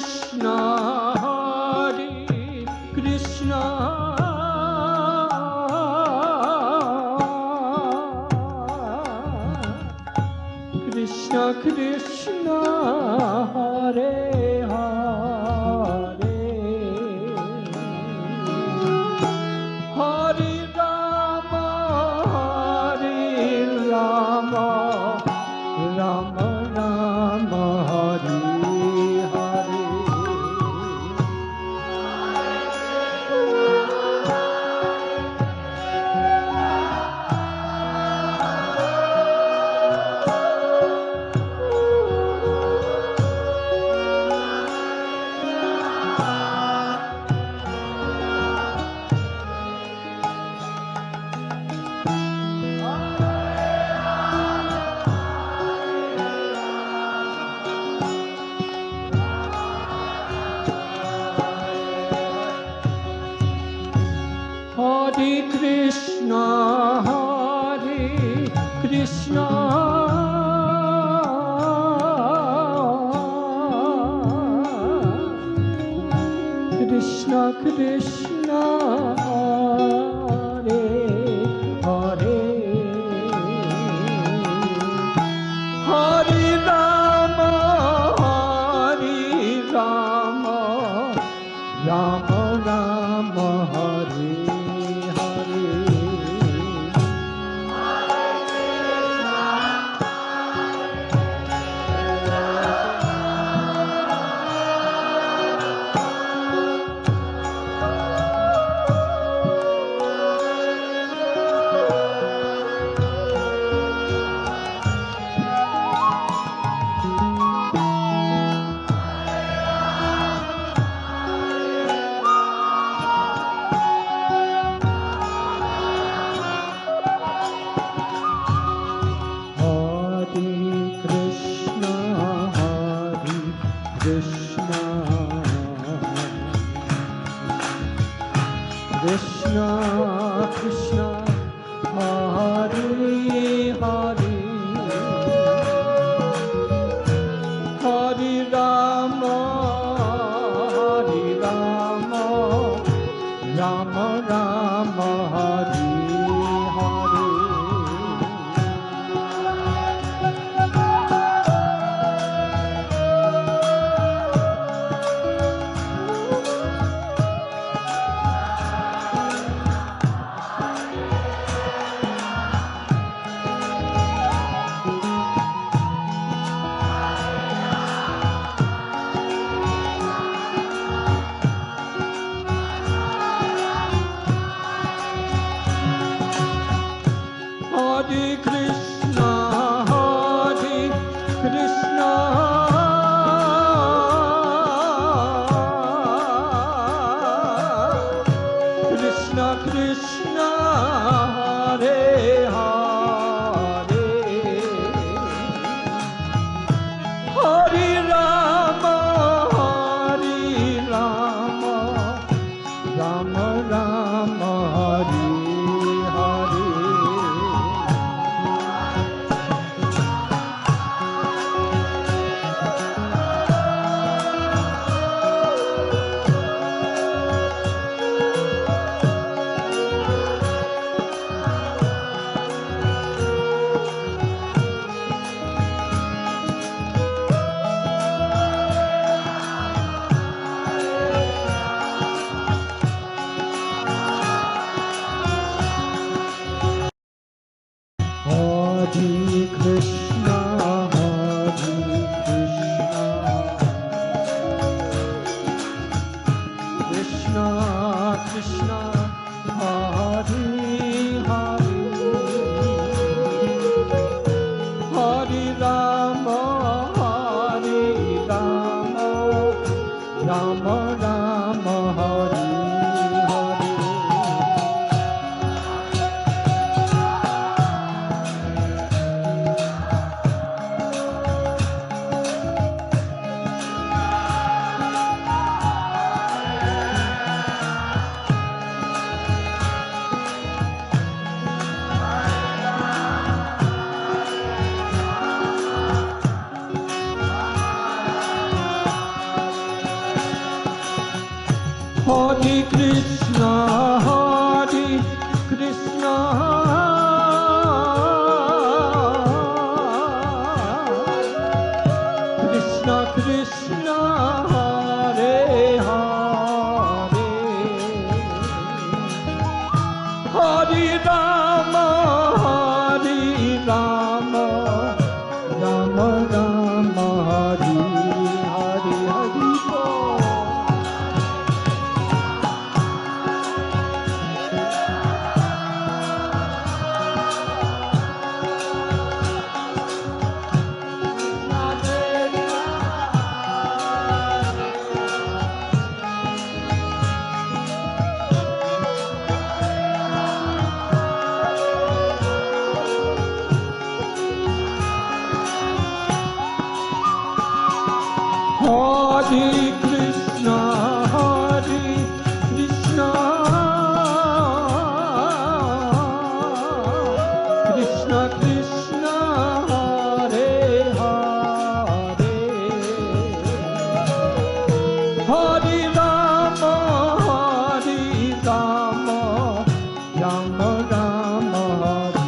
Krishna, Hare Krishna, Krishna Krishna, Hare Hare, Hare Rama, Hare Rama, Rama Rama, Hare Hare. Hare Krishna, Hare Krishna, Krishna Krishna, Hare Hare, Hare Rama, Hare Rama, Rama Rama, Hare Krishna Krishna, Hare Hare, Hare Rama, Hare Rama, Rama Rama, Hare Hare. Hare Krishna, Hare Krishna, Krishna Krishna, Hare Hare, Hare Rama, Hare Rama, Rama Rama, Hare Hare. Hare Krishna, Hare Krishna, Krishna Krishna, Hare Hare, Hare Rama, Hare Rama, Rama Rama, Hare Hare. Hare Krishna, Krishna Krishna, Hare Hare, Hare Rama, Rama Rama, Hare Hare, Hare Bol. Hare Krishna, Krishna Krishna, Hare Hare, Hare Rama, Rama Rama, Hare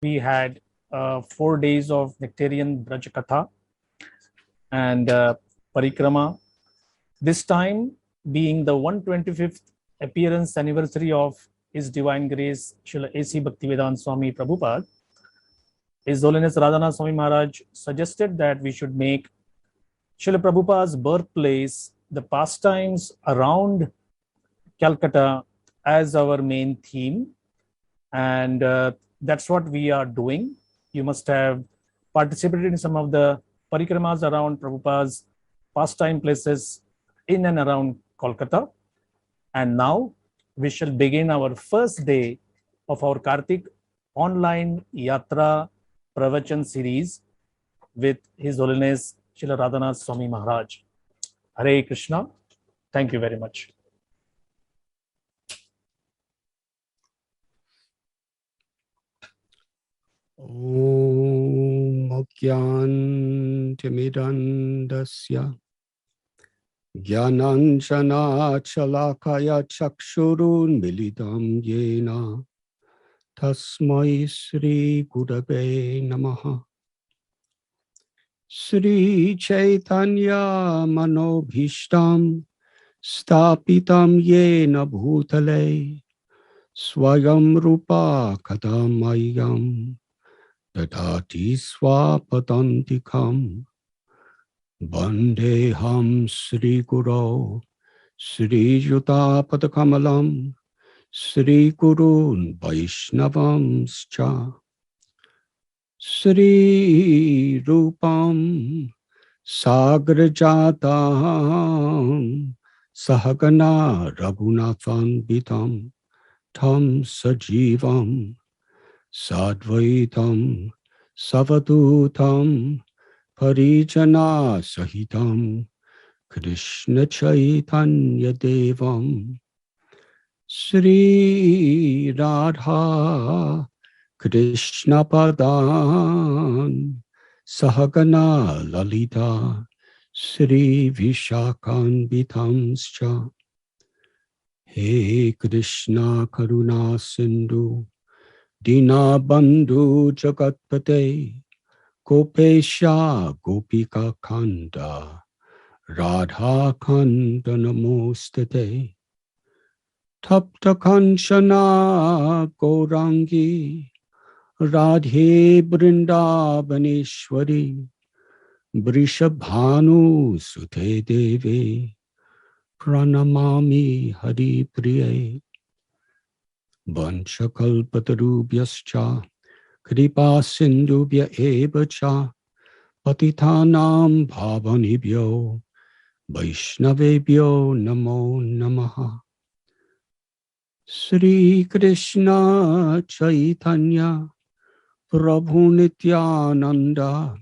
We had 4 days of nectarian Braj Katha and Parikrama. This time being the 125th appearance anniversary of His Divine Grace Srila A.C. Bhaktivedanta Swami Prabhupada, His Holiness Radhanath Swami Maharaj suggested that we should make Srila Prabhupada's birthplace, the pastimes around Calcutta, as our main theme. And that's what we are doing. You must have participated in some of the parikramas around Prabhupada's pastime places in and around Kolkata. And now we shall begin our first day of our Kartik online Yatra Pravachan series with His Holiness Srila Radhanath Swami Maharaj. Hare Krishna. Thank you very much. Om Agyantimidandasya Gyananjana Chalakaya Chakshurun Milidam Yena Tasmai Sri Gurave Namaha. Sri Chaitanya Manobhishtam Stapitam Yena Bhutale Swayam Rupa Kadamayam Dadati Swapadantikam Bandeham Sri Guru Sri Yuta Padakamalam Sri Gurun Vaishnavam Scha Sri Rupam Sagrajatam Sahagana Raghunathan Bitam Tam Sajivam Sadvaitam Savadutam Parijana Sahitam Krishna Chaitanya Devam Sri Radha Krishna Padan Sahagana Lalita Sri Vishakan Bitamscha. He Krishna Karuna Sindhu Dina Bandhu Jagatpate Gopesha Gopika Kanda Radha Kanda Namostate Tapta Kanchana Gaurangi Radhe Brindavaneshwari Vrishabhanu Sute Devi Pranamami Hari Priye Vanchakalpatarubhyascha Kripa Sindhubhya Evacha patitanam pavanibhyo vaishnavebhyo namo namaha. Sri Krishna Chaitanya Prabhu Nityananda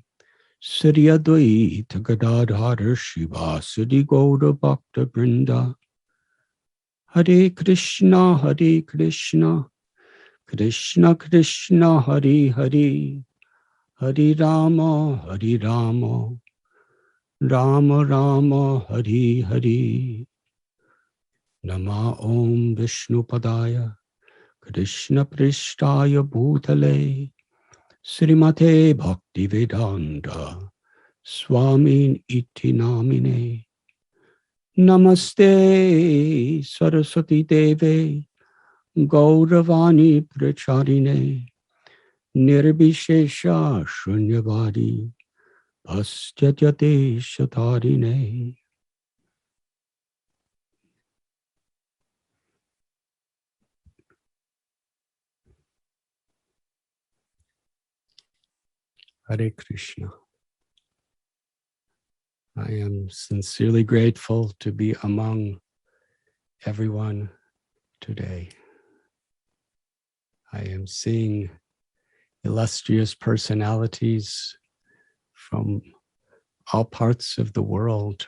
Sri Advaita Gadadhar Shivasadi Gaura Bhakta Brinda. Hare Krishna, Krishna Krishna, Hare Hare, Hare Rama, Rama Rama, Hare Hare. Nama Om Vishnu Padaya, Krishna Prishtaya Bhutale, Srimate Bhakti Vedanta, Swami Iti Namine. Namaste Saraswati Deve, Gauravani Pracharine, Nirbhishesha Shunyavadi, Paschyatyate Shatarine. Hare Krishna. I am sincerely grateful to be among everyone today. I am seeing illustrious personalities from all parts of the world,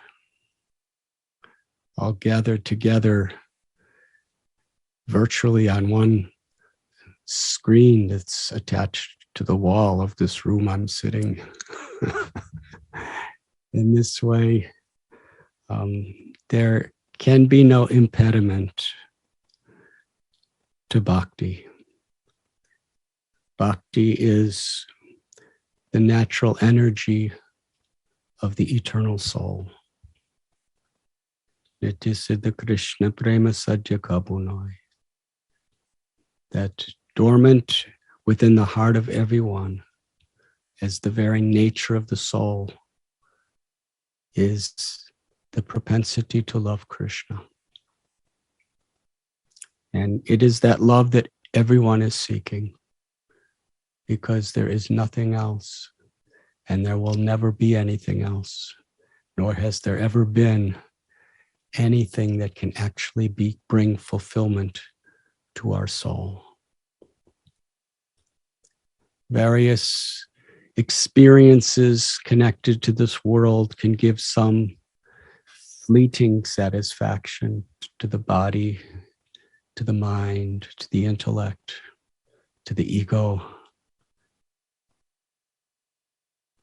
all gathered together virtually on one screen that's attached to the wall of this room I'm sitting. In this way, there can be no impediment to bhakti. Bhakti is the natural energy of the eternal soul. Nitya Krishna Prema Sadhya Kabunoi. That dormant within the heart of everyone as the very nature of the soul is the propensity to love Krishna. And it is that love that everyone is seeking, because there is nothing else, and there will never be anything else, nor has there ever been anything that can actually bring fulfillment to our soul. Various experiences connected to this world can give some fleeting satisfaction to the body, to the mind, to the intellect, to the ego.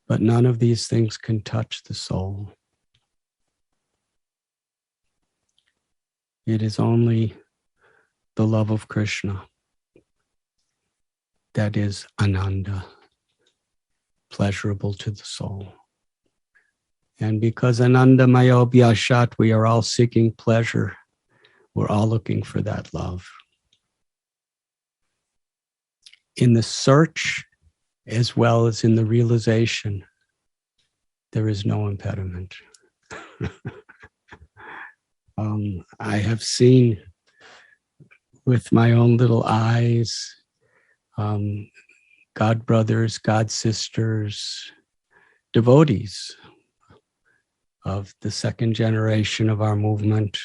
But none of these things can touch the soul. It is only the love of Krishna that is ananda, pleasurable to the soul. And because ananda maya bhyashat, we are all seeking pleasure. We're all looking for that love. In the search, as well as in the realization, there is no impediment. I have seen with my own little eyes, God brothers, God sisters, devotees of the second generation of our movement,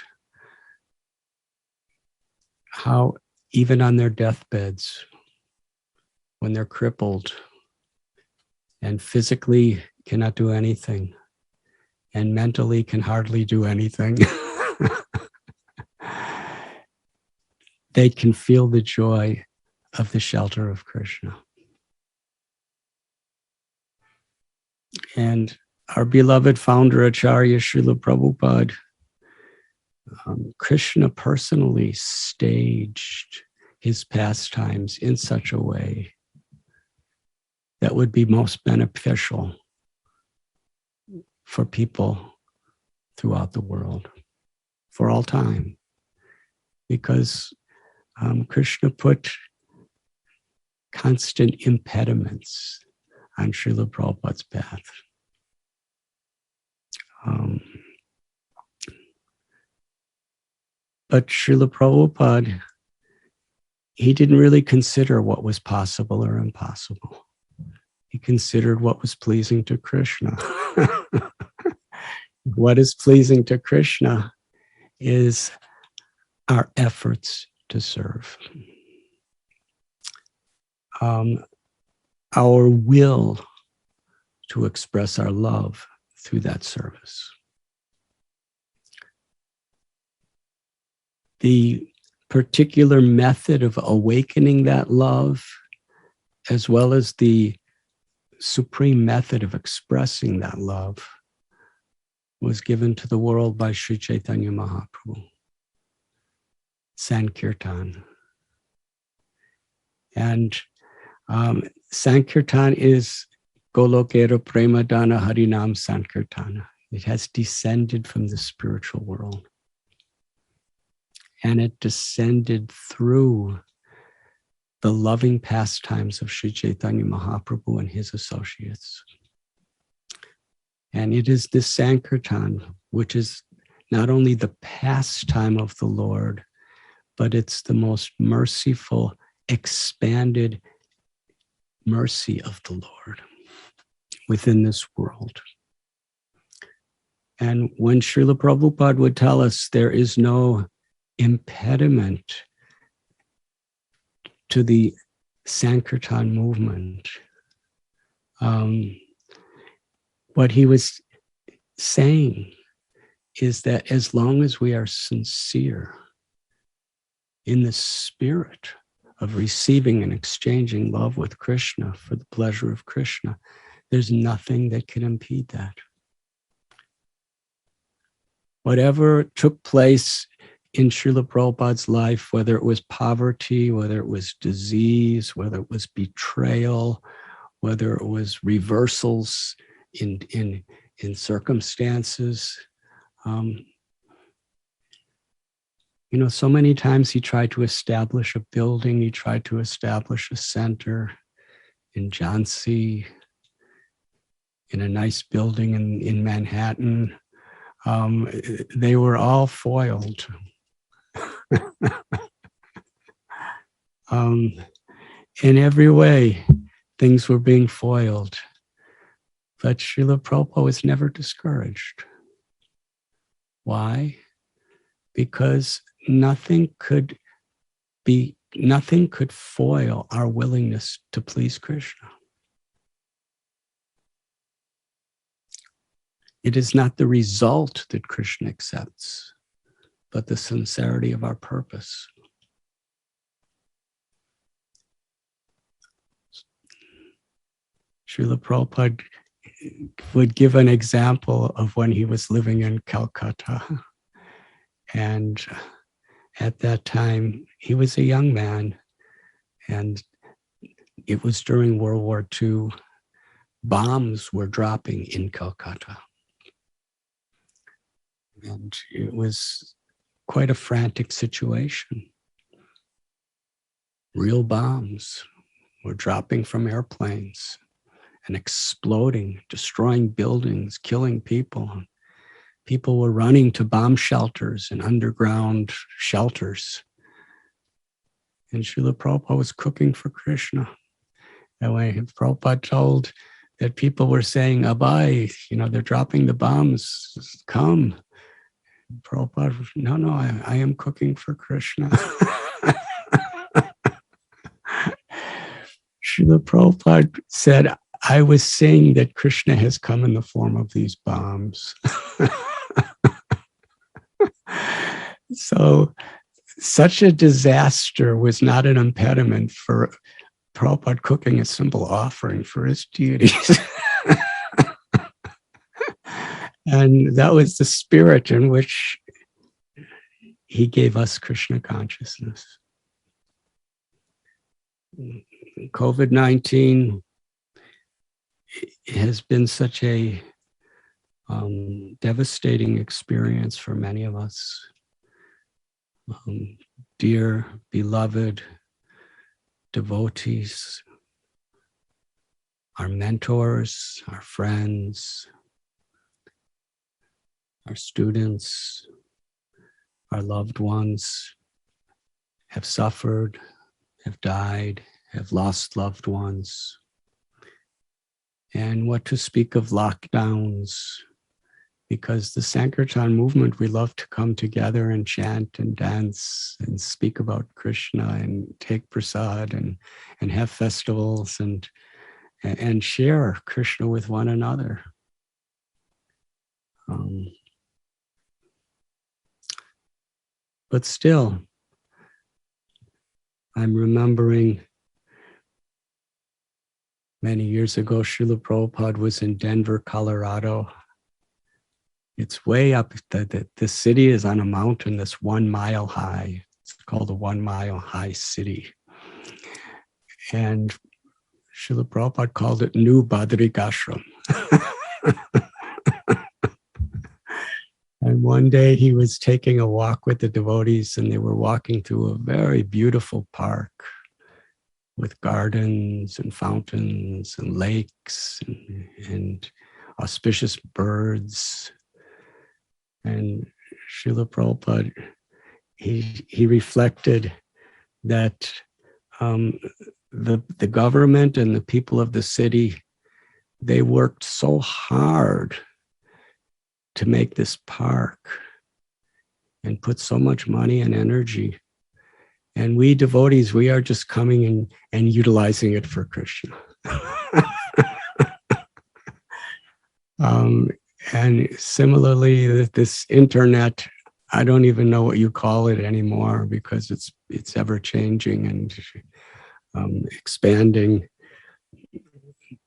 how even on their deathbeds, when they're crippled and physically cannot do anything and mentally can hardly do anything, they can feel the joy of the shelter of Krishna. And our beloved founder, Acharya Srila Prabhupada, Krishna personally staged his pastimes in such a way that would be most beneficial for people throughout the world, for all time. Because Krishna put constant impediments on Srila Prabhupada's path. But Srila Prabhupada, he didn't really consider what was possible or impossible. He considered what was pleasing to Krishna. What is pleasing to Krishna is our efforts to serve. Our will to express our love through that service. The particular method of awakening that love, as well as the supreme method of expressing that love, was given to the world by Sri Chaitanya Mahaprabhu. Sankirtan. And Sankirtan is Golokera Premadana Harinam Sankirtana. It has descended from the spiritual world. And it descended through the loving pastimes of Sri Chaitanya Mahaprabhu and his associates. And it is this Sankirtan, which is not only the pastime of the Lord, but it's the most merciful, expanded mercy of the Lord within this world. And when Srila Prabhupada would tell us there is no impediment to the Sankirtan movement, what he was saying is that as long as we are sincere in the spirit of receiving and exchanging love with Krishna for the pleasure of Krishna, there's nothing that can impede that. Whatever took place in Srila Prabhupada's life, whether it was poverty, whether it was disease, whether it was betrayal, whether it was reversals in circumstances, so many times he tried to establish a building, he tried to establish a center in Jhansi, in a nice building in Manhattan. They were all foiled. In every way, things were being foiled. But Srila Prabhupada was never discouraged. Why? Because nothing could foil our willingness to please Krishna. It is not the result that Krishna accepts, but the sincerity of our purpose. Srila Prabhupada would give an example of when he was living in Kolkata. And at that time, he was a young man, and it was during World War II. Bombs were dropping in Kolkata. And it was quite a frantic situation. Real bombs were dropping from airplanes and exploding, destroying buildings, killing people. People were running to bomb shelters and underground shelters. And Srila Prabhupada was cooking for Krishna. And when Prabhupada told that people were saying, Abai, they're dropping the bombs, come. Prabhupada, no, I am cooking for Krishna. Srila Prabhupada said, I was saying that Krishna has come in the form of these bombs. So such a disaster was not an impediment for Prabhupada cooking a simple offering for his deities. And that was the spirit in which he gave us Krishna consciousness. COVID-19 has been such a devastating experience for many of us. Dear, beloved devotees, our mentors, our friends, our students, our loved ones have suffered, have died, have lost loved ones. And what to speak of lockdowns, because the Sankirtan movement, we love to come together and chant and dance and speak about Krishna and take prasad and have festivals and share Krishna with one another. But still, I'm remembering many years ago, Srila Prabhupada was in Denver, Colorado. It's way up, the city is on a mountain that's 1 mile high. It's called the 1 mile high city. And Srila Prabhupada called it New Badrikashram. And one day he was taking a walk with the devotees, and they were walking through a very beautiful park with gardens and fountains and lakes and auspicious birds. And Srila Prabhupada, he reflected that the government and the people of the city, they worked so hard to make this park and put so much money and energy. And we devotees, we are just coming and utilizing it for Krishna. And similarly, this internet, I don't even know what you call it anymore, because it's ever changing and expanding.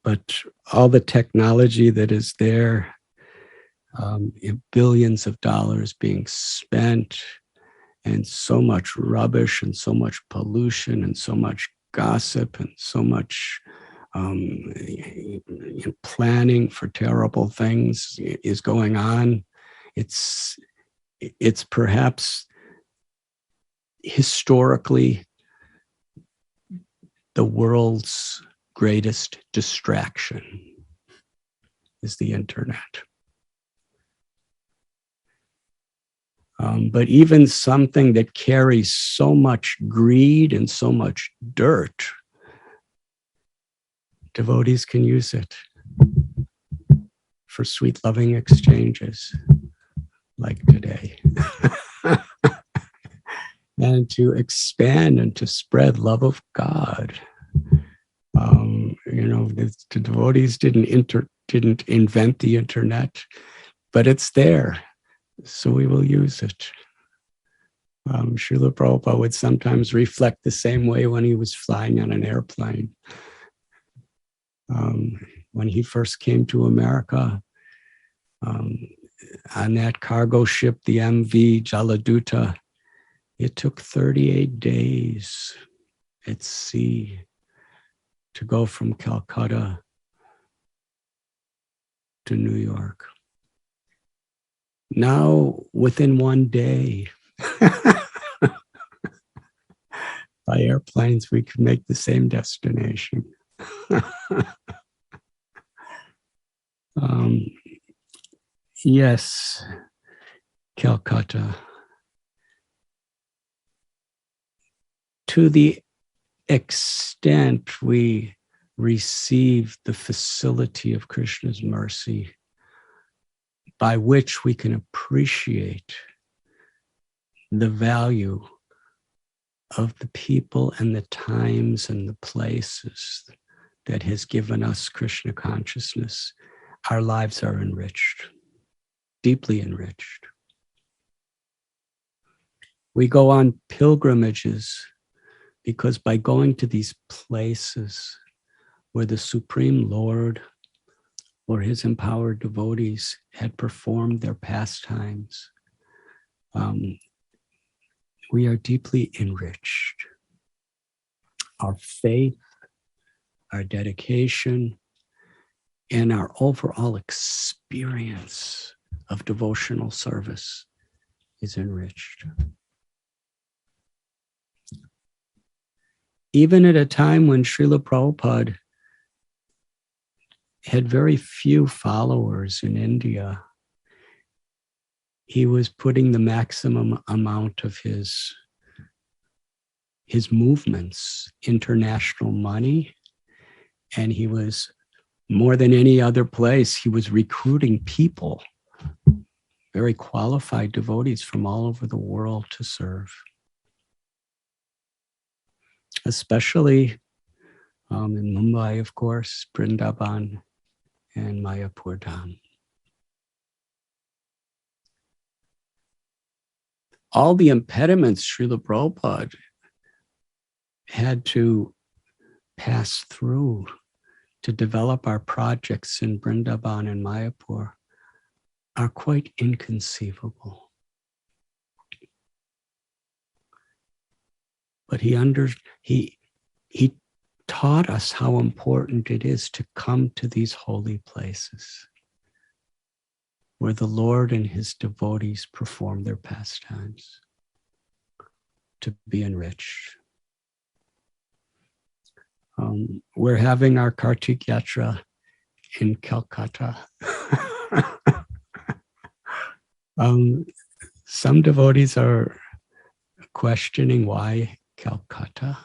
But all the technology that is there, billions of dollars being spent, and so much rubbish and so much pollution and so much gossip and so much planning for terrible things is going on. It's perhaps historically the world's greatest distraction is the internet. But even something that carries so much greed and so much dirt, devotees can use it for sweet loving exchanges like today. And to expand and to spread love of God. The devotees didn't invent the internet, but it's there. So we will use it. Srila Prabhupada would sometimes reflect the same way when he was flying on an airplane. When he first came to America, on that cargo ship, the MV Jaladuta, it took 38 days at sea to go from Calcutta to New York. Now, within one day, by airplanes, we can make the same destination. Yes, Calcutta. To the extent we receive the facility of Krishna's mercy, by which we can appreciate the value of the people and the times and the places that has given us Krishna consciousness, our lives are enriched, deeply enriched. We go on pilgrimages because by going to these places where the Supreme Lord or his empowered devotees had performed their pastimes, we are deeply enriched. Our faith, our dedication, and our overall experience of devotional service is enriched. Even at a time when Srila Prabhupada had very few followers in India, he was putting the maximum amount of his movements, international money, and he was more than any other place, he was recruiting people, very qualified devotees from all over the world to serve. Especially in Mumbai, of course, Vrindavan and Mayapur Dham. All the impediments Srila Prabhupada had to pass through to develop our projects in Vrindavan and Mayapur are quite inconceivable. But he taught us how important it is to come to these holy places where the Lord and his devotees perform their pastimes to be enriched. We're having our Kartik Yatra in Kolkata. Some devotees are questioning why Kolkata,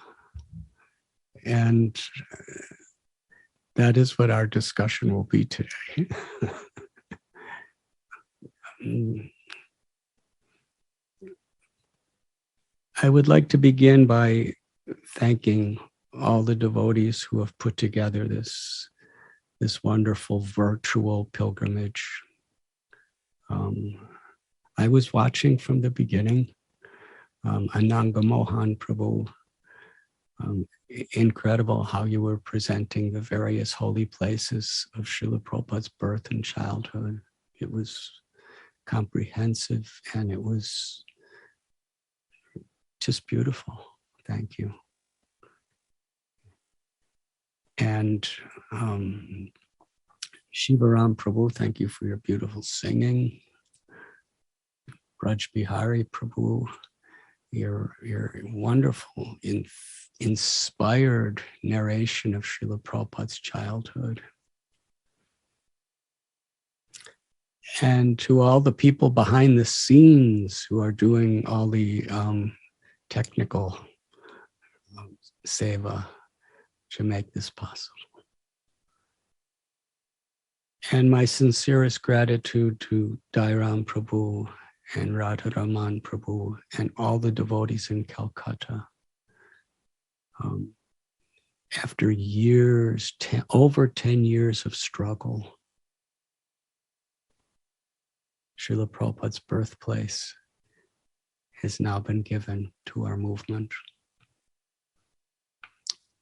and that is what our discussion will be today. I would like to begin by thanking all the devotees who have put together this wonderful virtual pilgrimage. I was watching from the beginning. Ananga Mohan Prabhu, incredible how you were presenting the various holy places of Srila Prabhupada's birth and childhood. It was comprehensive and it was just beautiful. Thank you. And Shivaram Prabhu, thank you for your beautiful singing. Braj Bihari Prabhu, your wonderful, inspired narration of Srila Prabhupada's childhood. And to all the people behind the scenes who are doing all the technical seva to make this possible. And my sincerest gratitude to Dairam Prabhu and Radharaman Prabhu and all the devotees in Calcutta. After years, over 10 years of struggle, Srila Prabhupada's birthplace has now been given to our movement,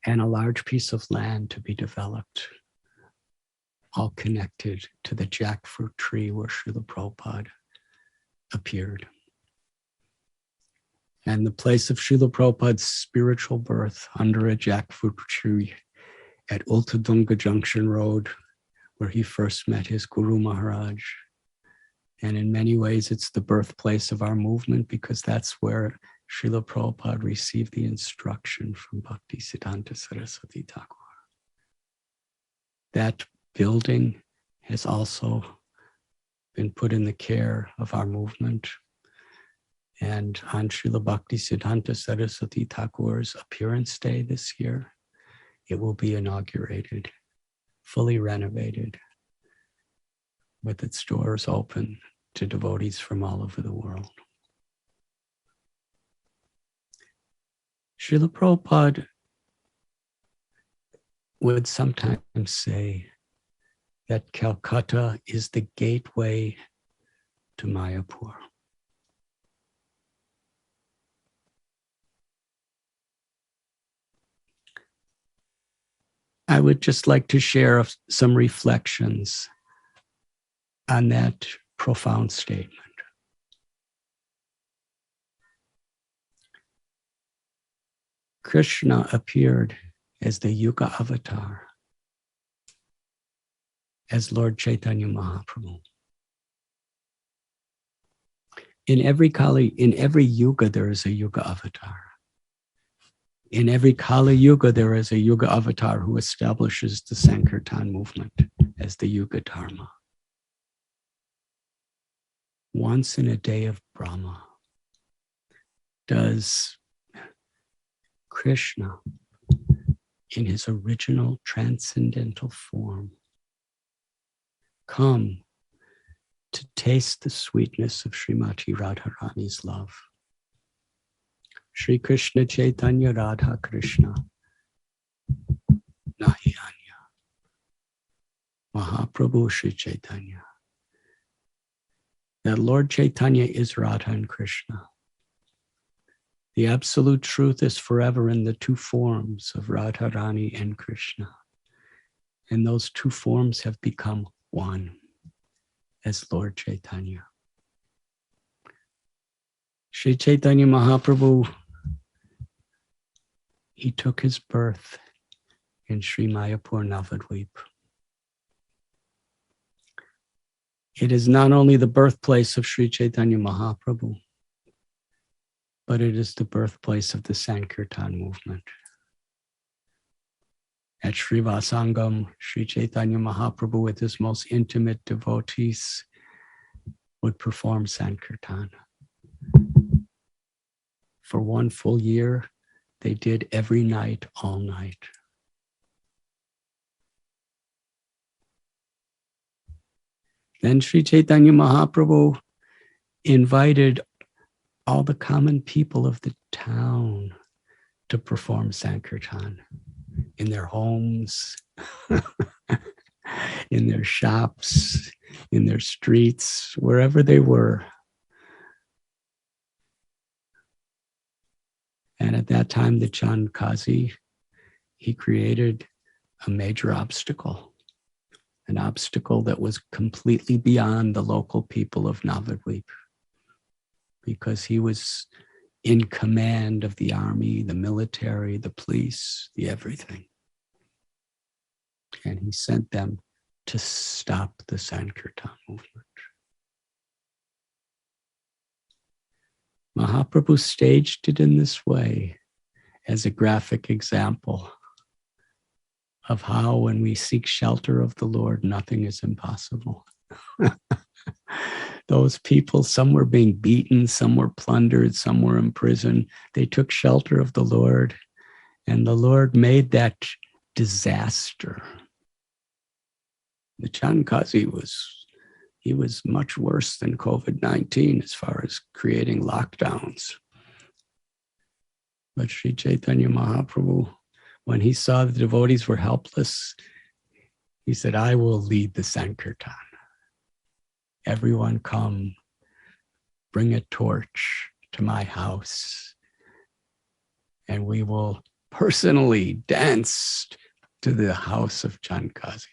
and a large piece of land to be developed, all connected to the jackfruit tree where Srila Prabhupada appeared. And the place of Srila Prabhupada's spiritual birth under a jackfruit tree at Ultadunga Junction Road, where he first met his Guru Maharaj. And in many ways, it's the birthplace of our movement because that's where Srila Prabhupada received the instruction from Bhakti Siddhanta Saraswati Thakur. That building has also been put in the care of our movement. And on Srila Bhakti Siddhanta Saraswati Thakur's appearance day this year, it will be inaugurated, fully renovated, with its doors open to devotees from all over the world. Srila Prabhupada would sometimes say that Calcutta is the gateway to Mayapur. I would just like to share some reflections on that profound statement. Krishna appeared as the Yuga avatar, as Lord Chaitanya Mahaprabhu. In every Yuga, there is a Yuga avatar. In every Kali Yuga, there is a Yuga avatar who establishes the Sankirtan movement as the Yuga Dharma. Once in a day of Brahma, does Krishna, in his original transcendental form, come to taste the sweetness of Srimati Radharani's love. Shri Krishna Chaitanya Radha Krishna Nahi Anya. Mahaprabhu Shri Chaitanya. That Lord Chaitanya is Radha and Krishna. The absolute truth is forever in the two forms of Radharani and Krishna. And those two forms have become one as Lord Chaitanya. Shri Chaitanya Mahaprabhu, he took his birth in Sri Mayapur Navadvip. It is not only the birthplace of Sri Chaitanya Mahaprabhu, but it is the birthplace of the Sankirtan movement. At Srivasangam, Sri Chaitanya Mahaprabhu with his most intimate devotees would perform Sankirtan. For one full year, they did every night, all night. Then Sri Chaitanya Mahaprabhu invited all the common people of the town to perform Sankirtan in their homes, in their shops, in their streets, wherever they were. And at that time, the Chand Kazi, he created a major obstacle, an obstacle that was completely beyond the local people of Navadvip, because he was in command of the army, the military, the police, the everything. And he sent them to stop the Sankirtan movement. Mahaprabhu staged it in this way as a graphic example of how when we seek shelter of the Lord, nothing is impossible. Those people, some were being beaten, some were plundered, some were in prison. They took shelter of the Lord, and the Lord made that disaster. The Chand Kazi was much worse than COVID-19 as far as creating lockdowns. But Sri Chaitanya Mahaprabhu, when he saw the devotees were helpless, he said, I will lead the Sankirtan. Everyone come, bring a torch to my house, and we will personally dance to the house of Chand Kazi.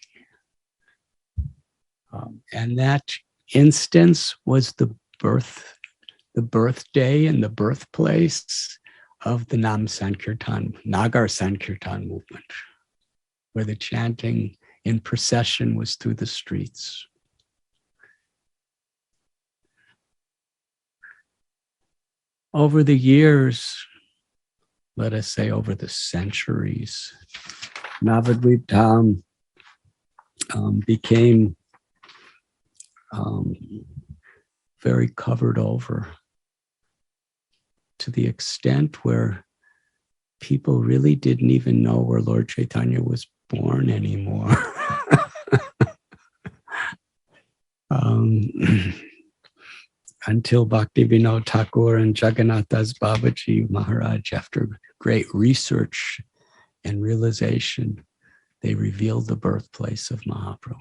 And that instance was the birthday and the birthplace of the Nam Sankirtan, Nagar Sankirtan movement, where the chanting in procession was through the streets. Over the years, let us say over the centuries, Navadvip Dham became very covered over, to the extent where people really didn't even know where Lord Chaitanya was born anymore. Until Bhaktivinoda Thakur and Jagannath Das Babaji Maharaj, after great research and realization, they revealed the birthplace of Mahaprabhu.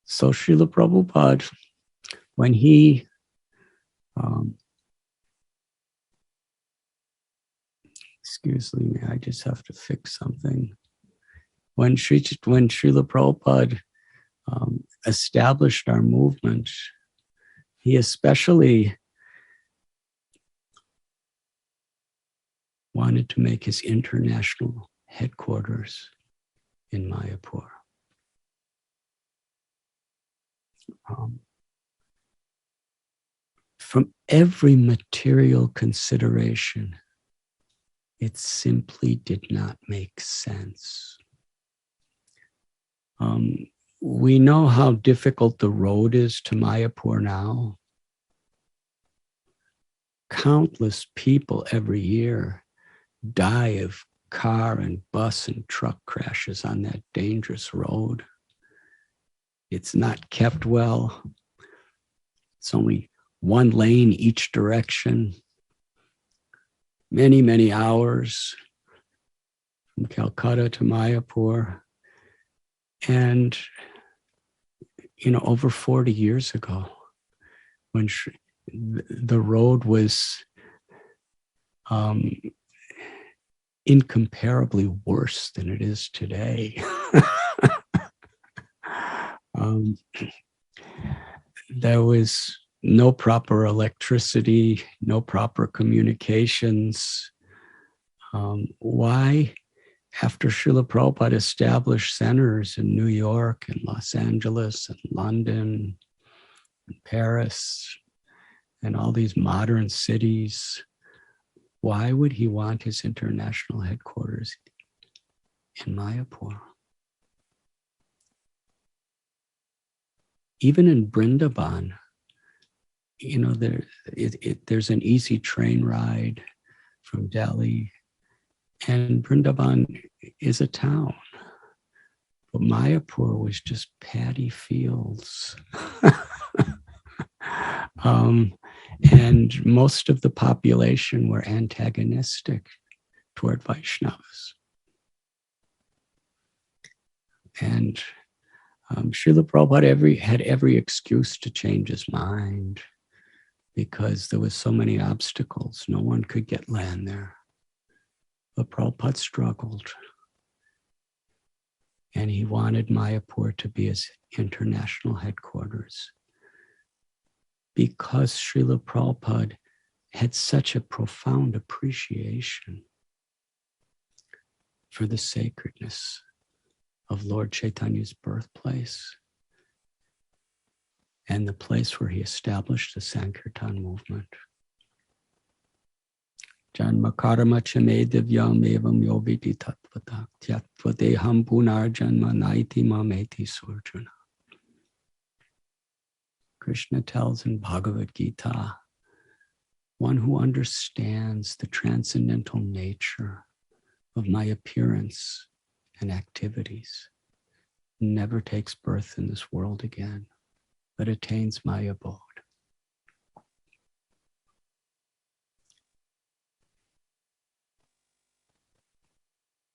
So Srila Prabhupada, when he excuse me, I just have to fix something. When Srila Prabhupada established our movement, he especially wanted to make his international headquarters in Mayapur. From every material consideration, it simply did not make sense. We know how difficult the road is to Mayapur now. Countless people every year die of car and bus and truck crashes on that dangerous road. It's not kept well. It's only one lane each direction. Many, many hours from Calcutta to Mayapur. And, over 40 years ago, when the road was incomparably worse than it is today. There was no proper electricity, no proper communications. Why? After Srila Prabhupada established centers in New York and Los Angeles and London and Paris and all these modern cities, why would he want his international headquarters in Mayapur? Even in Vrindavan, there's an easy train ride from Delhi, and Vrindavan is a town. But Mayapur was just paddy fields. And most of the population were antagonistic toward Vaishnavas. And Srila Prabhupada had every excuse to change his mind because there was so many obstacles. No one could get land there. But Prabhupada struggled. And he wanted Mayapur to be his international headquarters because Srila Prabhupada had such a profound appreciation for the sacredness of Lord Chaitanya's birthplace and the place where he established the Sankirtan movement. Janma karma chame divyam evam yoviti tatvata tyatvadeham punar janma naiti mameti surjuna. Krishna tells in Bhagavad Gita, one who understands the transcendental nature of my appearance and activities never takes birth in this world again, but attains my abode.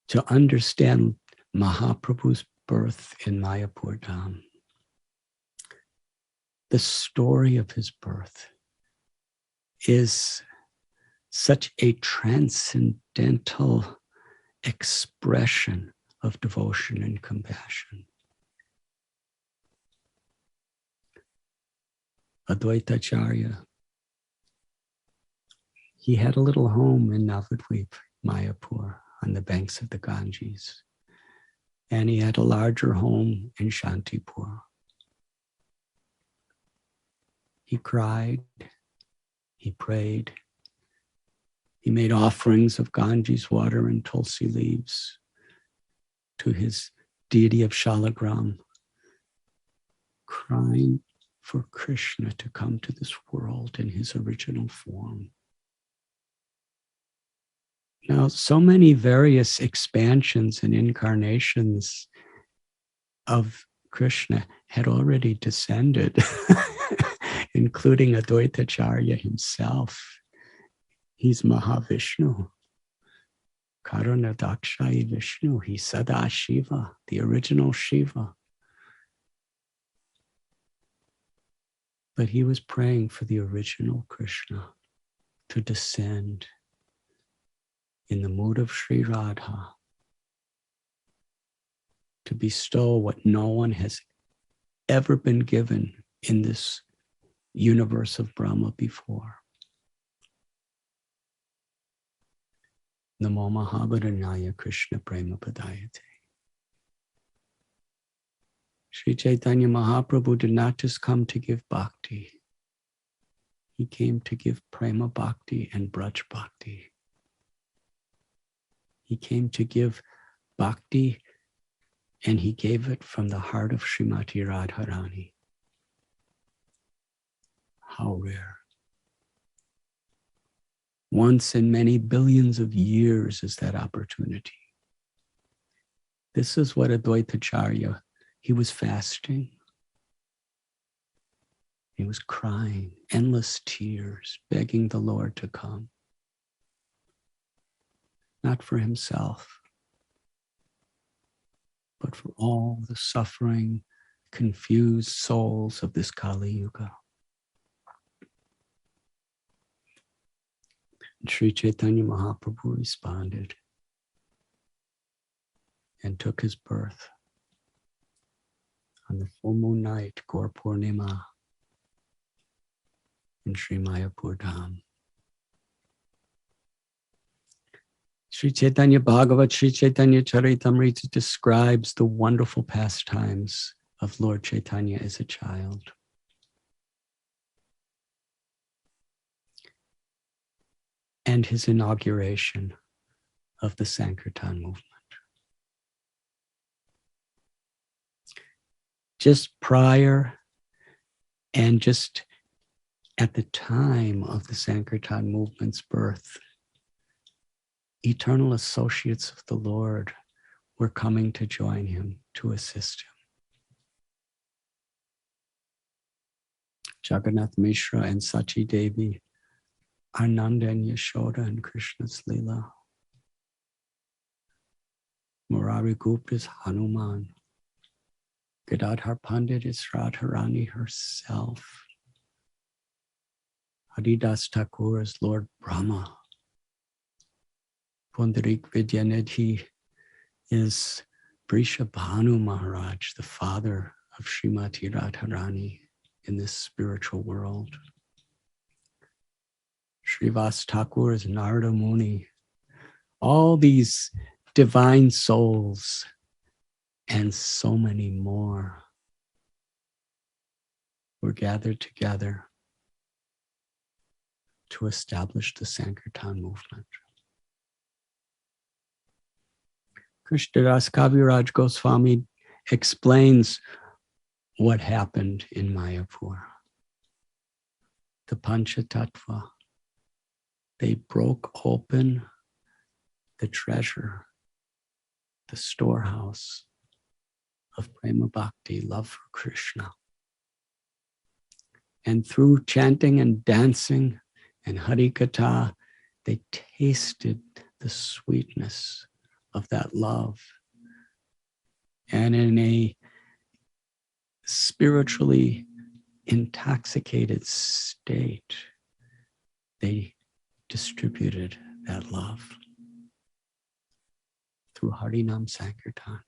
To understand Mahaprabhu's birth in Mayapur Dham, the story of his birth is such a transcendental expression of devotion and compassion. Advaitacharya, he had a little home in Navadvip, Mayapur, on the banks of the Ganges. And he had a larger home in Shantipur. He cried, he prayed, he made offerings of Ganges water and tulsi leaves to his deity of Shalagram, crying for Krishna to come to this world in his original form. Now, so many various expansions and incarnations of Krishna had already descended, including Advaitacharya himself. He's Mahavishnu, Karuna Dakshai Vishnu. He's Sada Shiva, the original Shiva. But he was praying for the original Krishna to descend in the mood of Sri Radha, to bestow what no one has ever been given in this universe of Brahma before. Namo Mahabharanaya Krishna Prema Padayate. Sri Chaitanya Mahaprabhu did not just come to give bhakti. He came to give prema bhakti and braj bhakti. He came to give bhakti, and he gave it from the heart of Srimati Radharani. How rare. Once in many billions of years is that opportunity. This is what Advaitacharya, he was fasting. He was crying, endless tears, begging the Lord to come. Not for himself, but for all the suffering, confused souls of this Kali Yuga. Sri Chaitanya Mahaprabhu responded and took his birth on the full moon night, Gaur Purnima, in Sri Mayapur Dham. Sri Chaitanya Bhagavat, Sri Chaitanya Charitamrita describes the wonderful pastimes of Lord Chaitanya as a child. And his inauguration of the Sankirtan movement. Just prior and just at the time of the Sankirtan movement's birth, eternal associates of the Lord were coming to join him, to assist him. Jagannath Mishra and Sachi Devi, Ananda and Yashoda and Krishna's Leela. Murari Gupta is Hanuman. Gadadhar Pandit is Radharani herself. Haridas Thakur is Lord Brahma. Pundarik Vidyanidhi is Brishabhanu Maharaj, the father of Srimati Radharani in this spiritual world. Srivas Thakur is Narada Muni. All these divine souls and so many more were gathered together to establish the Sankirtan movement. Krishnadas Kaviraj Goswami explains what happened in Mayapur. The Panchatattva, they broke open the treasure, the storehouse of Prema Bhakti, love for Krishna. And through chanting and dancing and Harikatha, they tasted the sweetness of that love. And in a spiritually intoxicated state, they distributed that love through Harinam Sankirtan.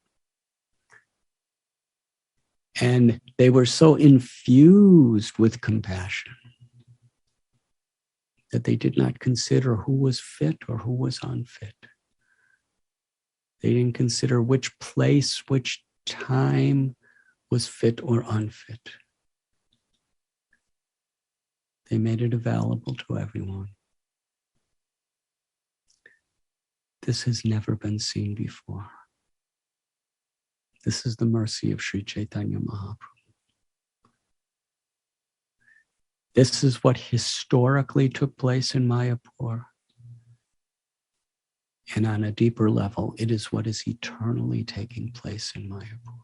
And they were so infused with compassion that they did not consider who was fit or who was unfit. They didn't consider which place, which time was fit or unfit. They made it available to everyone. This has never been seen before. This is the mercy of Sri Chaitanya Mahaprabhu. This is what historically took place in Mayapur. And on a deeper level, it is what is eternally taking place in Mayapur.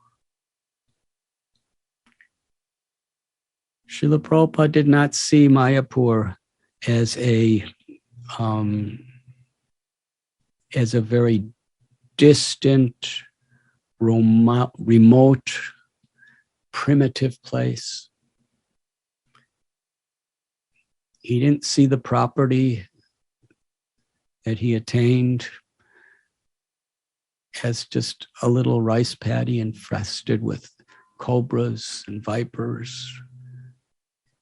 Srila Prabhupada did not see Mayapur as a very distant, remote, primitive place. He didn't see the property that he attained as just a little rice paddy infested with cobras and vipers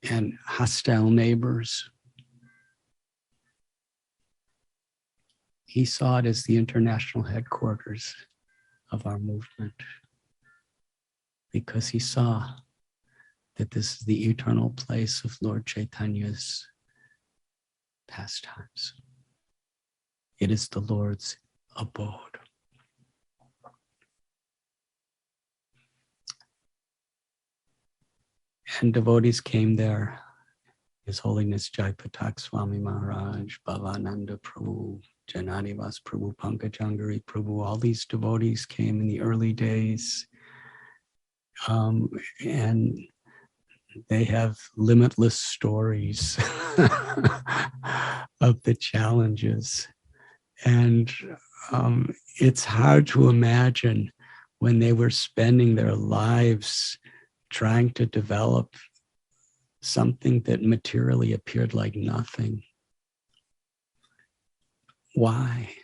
and hostile neighbors. He saw it as the international headquarters of our movement because he saw that this is the eternal place of Lord Chaitanya's pastimes. It is the Lord's abode. And devotees came there His Holiness Jaipatak Swami Maharaj, Bhavananda Prabhu, Jananivas Prabhu, Pankajangari Prabhu, all these devotees came in the early days. And they have limitless stories of the challenges. And it's hard to imagine when they were spending their lives trying to develop something that materially appeared like nothing. Why?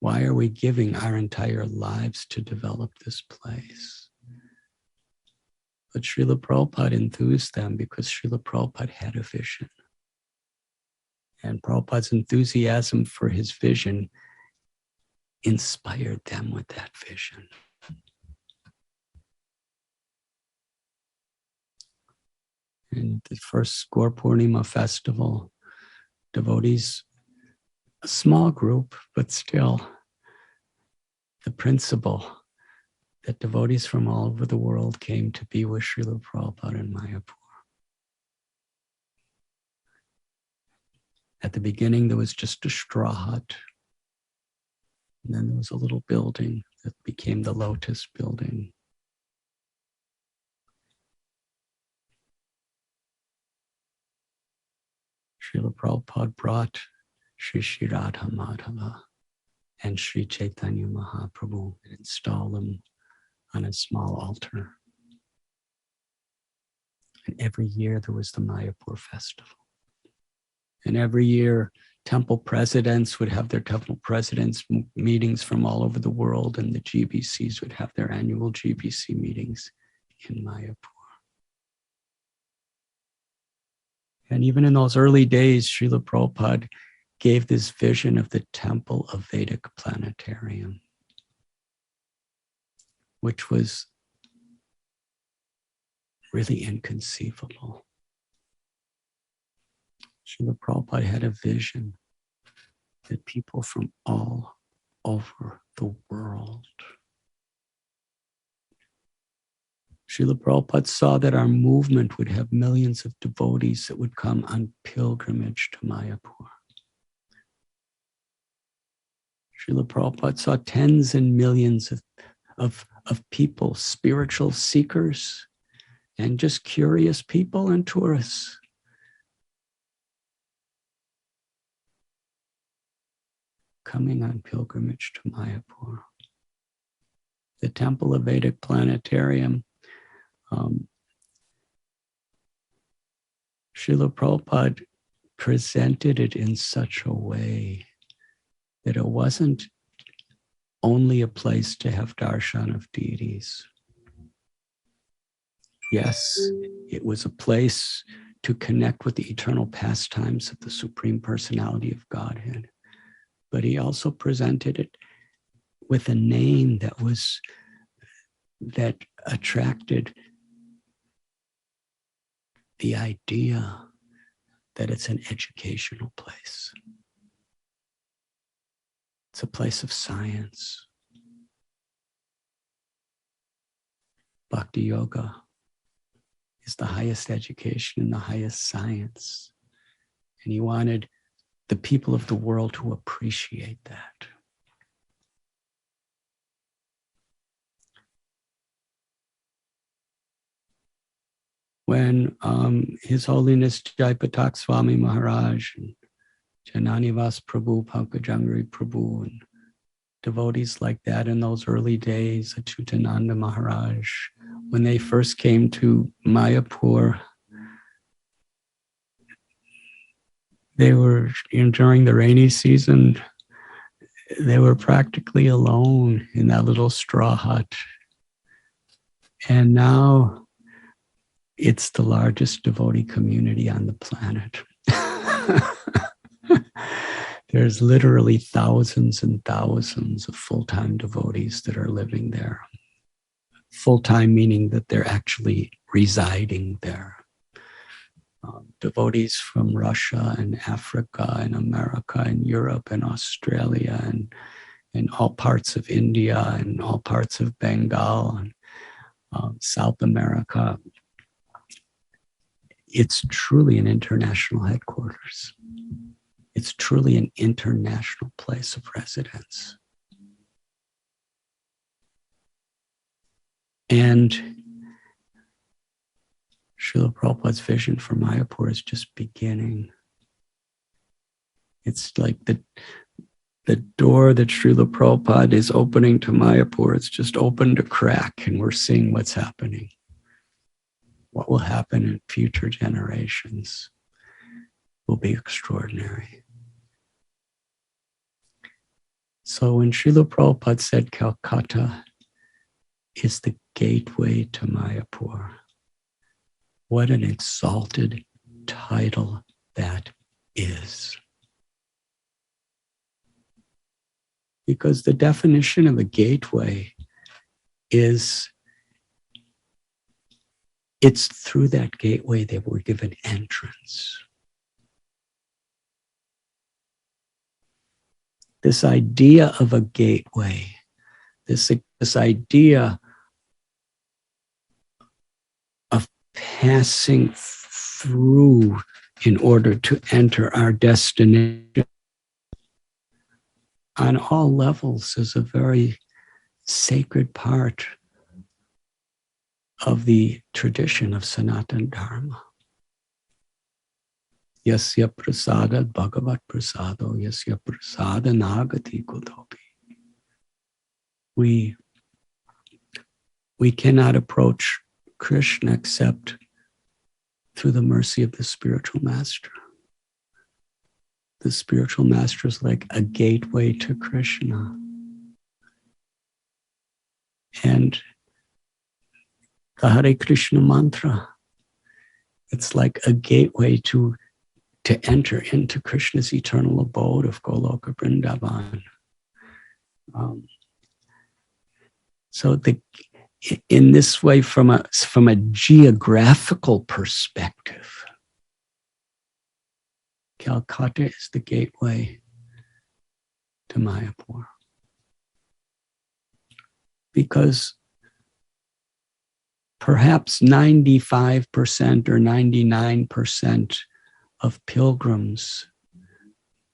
Why are we giving our entire lives to develop this place? But Srila Prabhupada enthused them because Srila Prabhupada had a vision. And Prabhupada's enthusiasm for his vision inspired them with that vision. In the first Gaur Purnima festival, devotees, a small group, but still, the principle that devotees from all over the world came to be with Srila Prabhupada in Mayapur. At the beginning, there was just a straw hut. And then there was a little building that became the Lotus building. Srila Prabhupada brought Sri Radha Madhava and Sri Chaitanya Mahaprabhu and installed them on a small altar. And every year there was the Mayapur festival. And every year temple presidents would have their temple presidents meetings from all over the world, and the GBCs would have their annual GBC meetings in Mayapur. And even in those early days, Srila Prabhupada gave this vision of the temple of Vedic planetarium, which was really inconceivable. Srila Prabhupada had a vision that people from all over the world. Srila Prabhupada saw that our movement would have millions of devotees that would come on pilgrimage to Mayapur. Srila Prabhupada saw tens and millions of people, spiritual seekers, and just curious people and tourists coming on pilgrimage to Mayapur. The Temple of Vedic Planetarium, Srila Prabhupada presented it in such a way that it wasn't only a place to have darshan of deities. Yes, it was a place to connect with the eternal pastimes of the Supreme Personality of Godhead. But he also presented it with a name that attracted the idea that it's an educational place. It's a place of science. Bhakti Yoga is the highest education and the highest science. And he wanted the people of the world to appreciate that. When His Holiness Jaipatak Swami Maharaj and Jananivas Prabhu, Pankajangari Prabhu, and devotees like that in those early days, Achutananda Maharaj, when they first came to Mayapur, they were, during the rainy season, they were practically alone in that little straw hut. And now it's the largest devotee community on the planet. There's literally thousands and thousands of full-time devotees that are living there. Full-time meaning that they're actually residing there. Devotees from Russia and Africa and America and Europe and Australia and all parts of India and all parts of Bengal and South America. it's truly an international headquarters. It's truly an international place of residence. And Srila Prabhupada's vision for Mayapur is just beginning. It's like the door that Srila Prabhupada is opening to Mayapur, it's just opened a crack and we're seeing what's happening. What will happen in future generations will be extraordinary. So when Srila Prabhupada said Kolkata is the gateway to Mayapur, what an exalted title that is. Because the definition of a gateway is it's through that gateway that we're given entrance. This idea of a gateway, this idea of passing through in order to enter our destination on all levels is a very sacred part of the tradition of Sanatana Dharma. Yasya prasada bhagavat prasado, yasya prasada nagati kudopi. We cannot approach Krishna except through the mercy of the spiritual master. The spiritual master is like a gateway to Krishna. And the Hare Krishna mantra, it's like a gateway to enter into Krishna's eternal abode of Goloka Vrindavan. So in this way, from a geographical perspective, Kolkata is the gateway to Mayapur. Because perhaps 95% or 99% of pilgrims,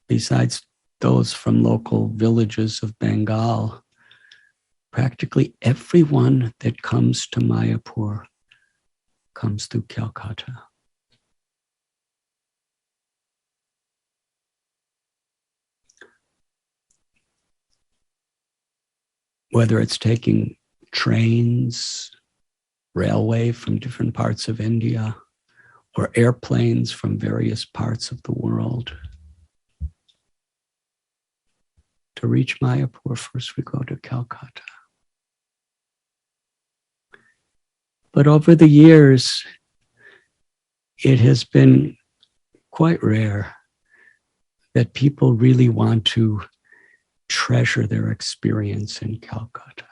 besides those from local villages of Bengal, practically everyone that comes to Mayapur comes through Kolkata. Whether it's taking trains, railway from different parts of India, or airplanes from various parts of the world. To reach Mayapur, first we go to Kolkata. But over the years, it has been quite rare that people really want to treasure their experience in Kolkata.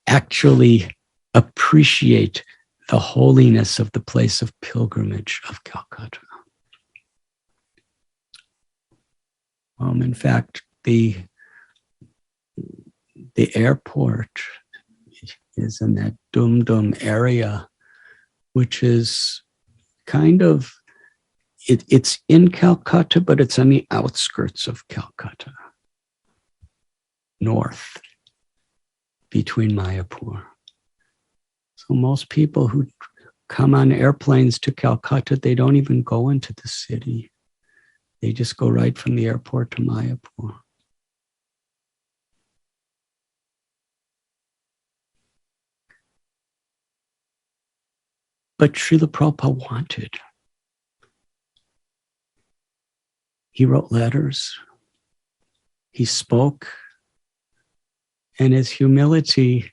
Actually appreciate the holiness of the place of pilgrimage of Kolkata. In fact, the airport is in that Dum area, which is kind of, it's in Calcutta, but it's on the outskirts of Calcutta, north, between Mayapur. So most people who come on airplanes to Calcutta, they don't even go into the city. They just go right from the airport to Mayapur. But Srila Prabhupada wanted. He wrote letters. He spoke. And his humility,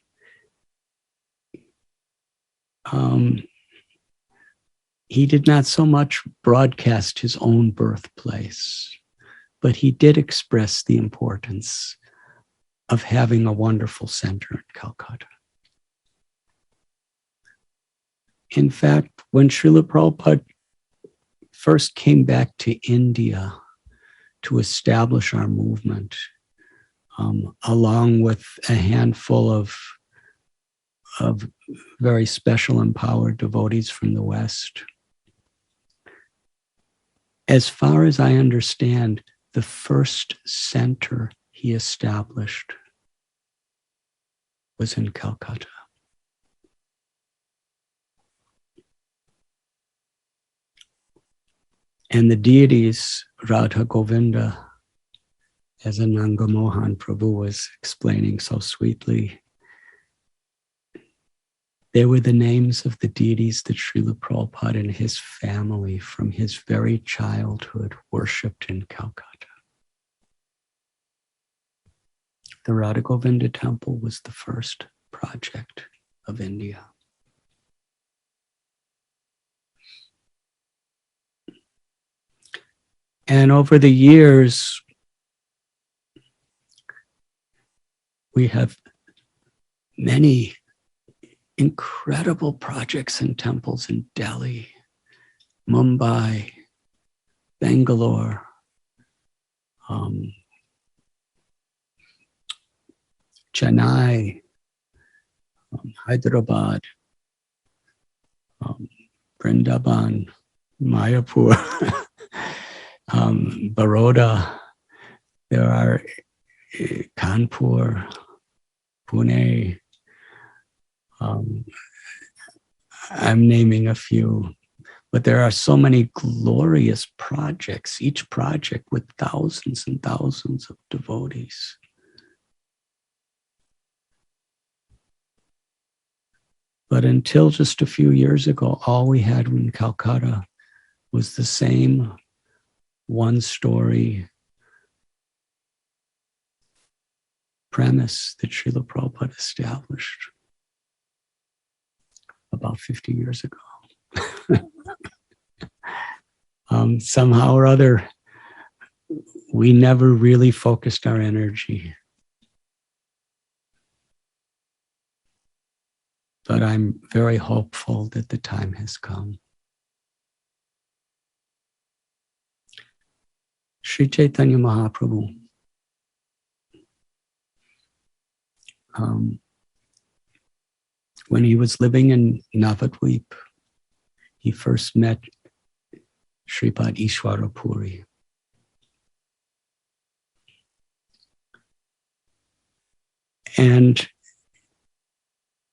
he did not so much broadcast his own birthplace, but he did express the importance of having a wonderful center in Calcutta. In fact, when Srila Prabhupada first came back to India to establish our movement, along with a handful of of very special empowered devotees from the West. As far as I understand, the first center he established was in Calcutta. And the deities, Radha Govinda, as Ananga Mohan Prabhu was explaining so sweetly, they were the names of the deities that Srila Prabhupada and his family from his very childhood worshipped in Calcutta. The Radha Govinda temple was the first project of India. And over the years, we have many incredible projects and temples in Delhi, Mumbai, Bangalore, Chennai, Hyderabad, Vrindavan, Mayapur, Baroda. There are Kanpur, Pune. I'm naming a few, but there are so many glorious projects, each project with thousands and thousands of devotees. But until just a few years ago, all we had in Calcutta was the same one-story premise that Srila Prabhupada established about 50 years ago. Somehow or other, we never really focused our energy. But I'm very hopeful that the time has come. Sri Chaitanya Mahaprabhu, when he was living in Navadvip, he first met Sripad Ishwara Puri. And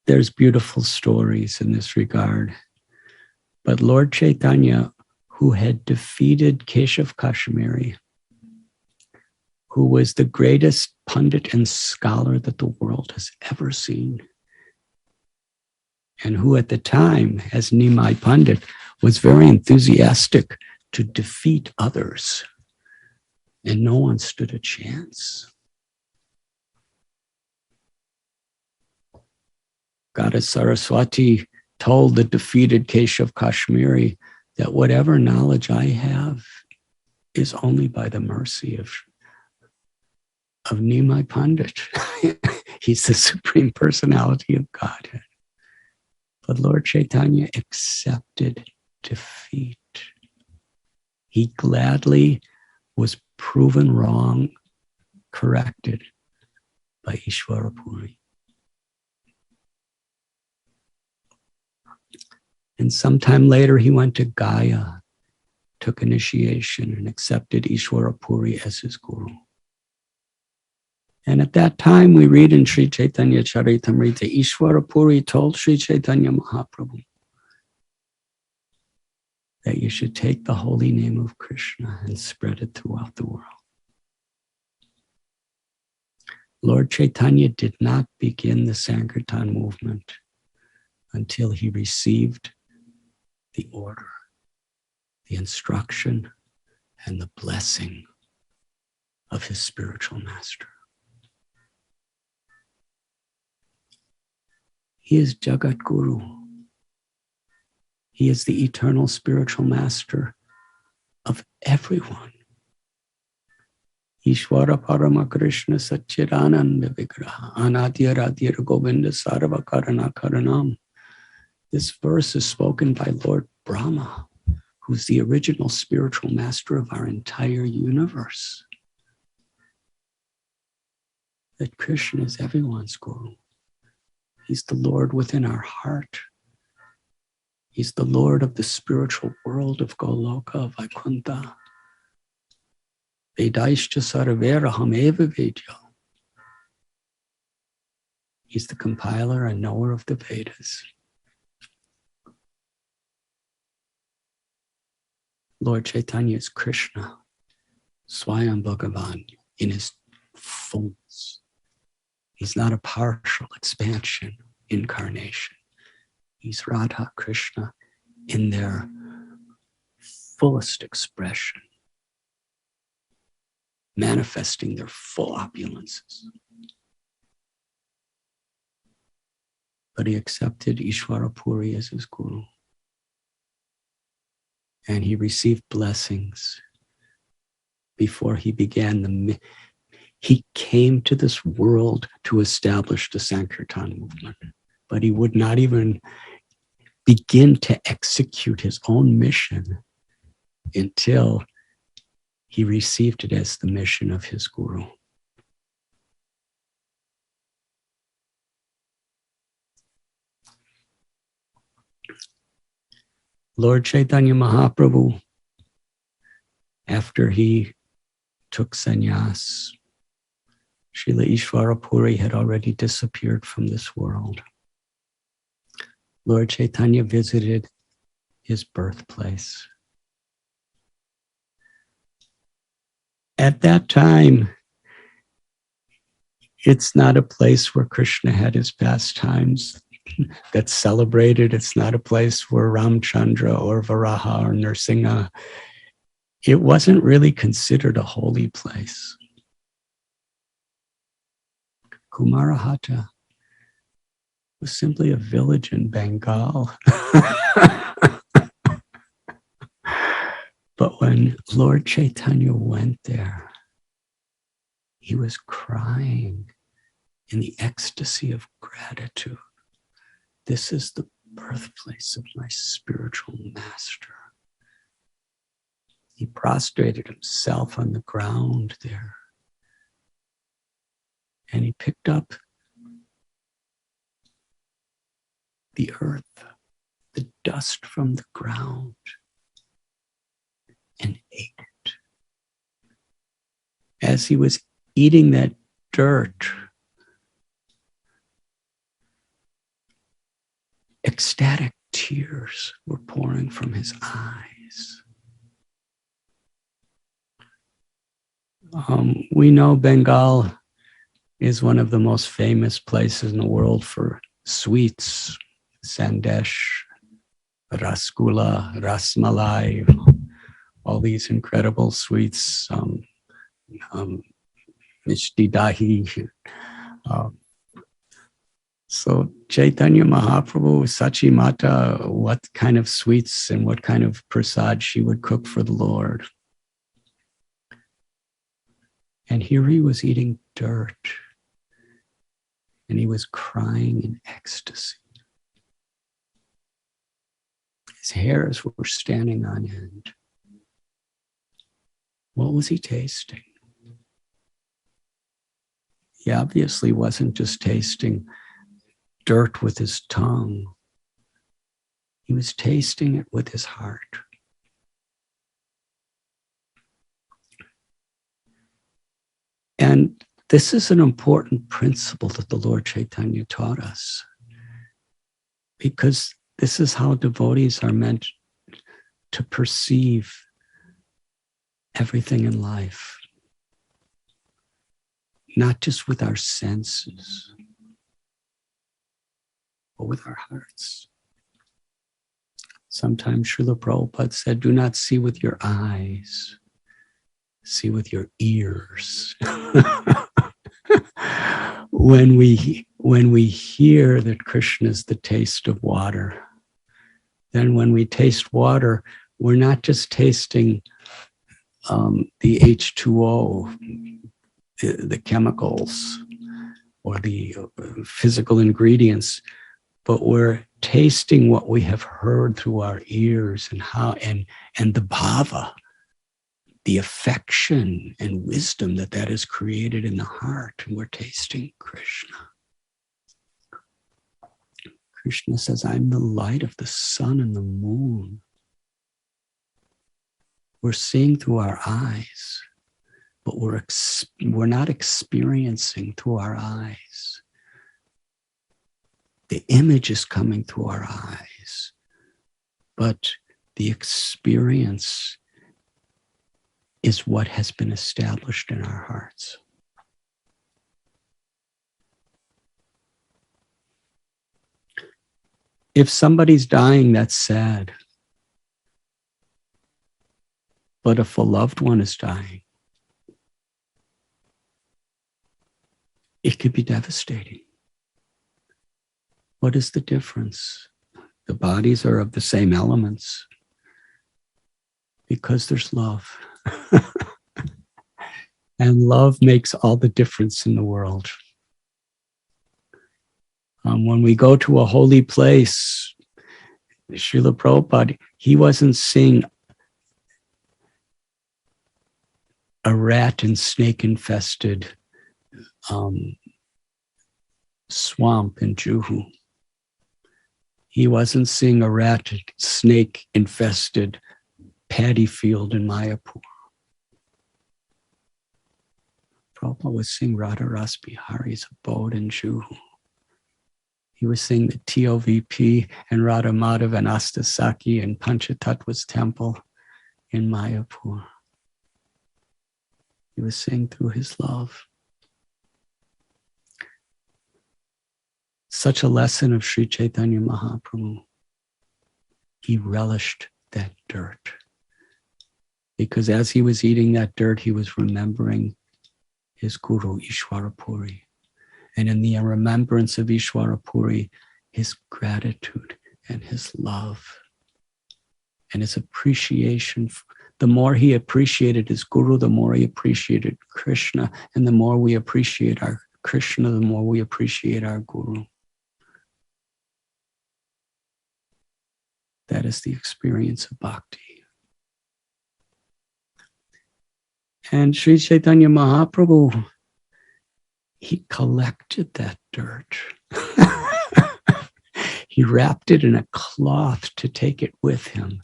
there's beautiful stories in this regard. But Lord Chaitanya, who had defeated Keshav Kashmiri, who was the greatest pundit and scholar that the world has ever seen, and who at the time, as Nimai Pandit, was very enthusiastic to defeat others, and no one stood a chance. Goddess Saraswati told the defeated Keshav Kashmiri that whatever knowledge I have is only by the mercy of Nimai Pandit. He's the Supreme Personality of Godhead. But Lord Chaitanya accepted defeat. He gladly was proven wrong, corrected by Ishwara Puri. And sometime later, he went to Gaya, took initiation, and accepted Ishwara Puri as his guru. And at that time, we read in Sri Chaitanya Charitamrita, Ishwara Puri told Sri Chaitanya Mahaprabhu that you should take the holy name of Krishna and spread it throughout the world. Lord Chaitanya did not begin the Sankirtan movement until he received the order, the instruction, and the blessing of his spiritual master. He is Jagat Guru. He is the eternal spiritual master of everyone. Ishwara Parama Krishna Satchidananda Vigraha Anadya Radhya Govinda Sarva Karana Karanam. This verse is spoken by Lord Brahma, who's the original spiritual master of our entire universe. That Krishna is everyone's guru. He's the Lord within our heart. He's the Lord of the spiritual world of Goloka, Vaikuntha. Vedaishcha sarveraham eva vedya. He's the compiler and knower of the Vedas. Lord Chaitanya is Krishna, Swayam Bhagavan, in his fullness. He's not a partial expansion, incarnation. He's Radha Krishna in their fullest expression, manifesting their full opulences. But he accepted Ishvara Puri as his guru. And he received blessings before he began he came to this world to establish the Sankirtan movement, but he would not even begin to execute his own mission until he received it as the mission of his guru. Lord Chaitanya Mahaprabhu, after he took sannyas, Srila Ishvara Puri had already disappeared from this world. Lord Chaitanya visited his birthplace. At that time, it's not a place where Krishna had his pastimes that's celebrated. It's not a place where Ramchandra or Varaha or Nrsimha. It wasn't really considered a holy place. Kumarahata was simply a village in Bengal. But when Lord Chaitanya went there, he was crying in the ecstasy of gratitude. This is the birthplace of my spiritual master. He prostrated himself on the ground there. And he picked up the earth, the dust from the ground, and ate it. As he was eating that dirt, ecstatic tears were pouring from his eyes. We know Bengal is one of the most famous places in the world for sweets, sandesh, rasgulla, rasmalai, all these incredible sweets, mishti dahi. So Chaitanya Mahaprabhu, Sachi Mata, what kind of sweets and what kind of prasad she would cook for the Lord. And here he was eating dirt, and he was crying in ecstasy. His hairs were standing on end. What was he tasting? He obviously wasn't just tasting dirt with his tongue. He was tasting it with his heart. And this is an important principle that the Lord Chaitanya taught us, because this is how devotees are meant to perceive everything in life, not just with our senses, but with our hearts. Sometimes Srila Prabhupada said, do not see with your eyes, see with your ears. When we hear that Krishna is the taste of water, then when we taste water, we're not just tasting the H2O, the chemicals, or the physical ingredients, but we're tasting what we have heard through our ears and the bhava, the affection and wisdom that has created in the heart. And we're tasting Krishna. Krishna says, I'm the light of the sun and the moon. We're seeing through our eyes, but we're not experiencing through our eyes. The image is coming through our eyes, but the experience is what has been established in our hearts. If somebody's dying, that's sad. But if a loved one is dying, it could be devastating. What is the difference? The bodies are of the same elements because there's love. And love makes all the difference in the world. When we go to a holy place, Srila Prabhupada, he wasn't seeing a rat and snake infested swamp in Juhu. He wasn't seeing a rat snake infested paddy field in Mayapur. Prabhupada was seeing Radha Ras Bihari's abode in Juhu. He was seeing the TOVP and Radha Madhav and Astasaki and Panchatattva's temple in Mayapur. He was seeing through his love. Such a lesson of Sri Chaitanya Mahaprabhu. He relished that dirt. Because as he was eating that dirt, he was remembering his guru, Ishwarapuri. And in the remembrance of Ishwarapuri, his gratitude and his love and his appreciation. The more he appreciated his guru, the more he appreciated Krishna. And the more we appreciate our Krishna, the more we appreciate our guru. That is the experience of bhakti. And Sri Chaitanya Mahaprabhu, he collected that dirt. He wrapped it in a cloth to take it with him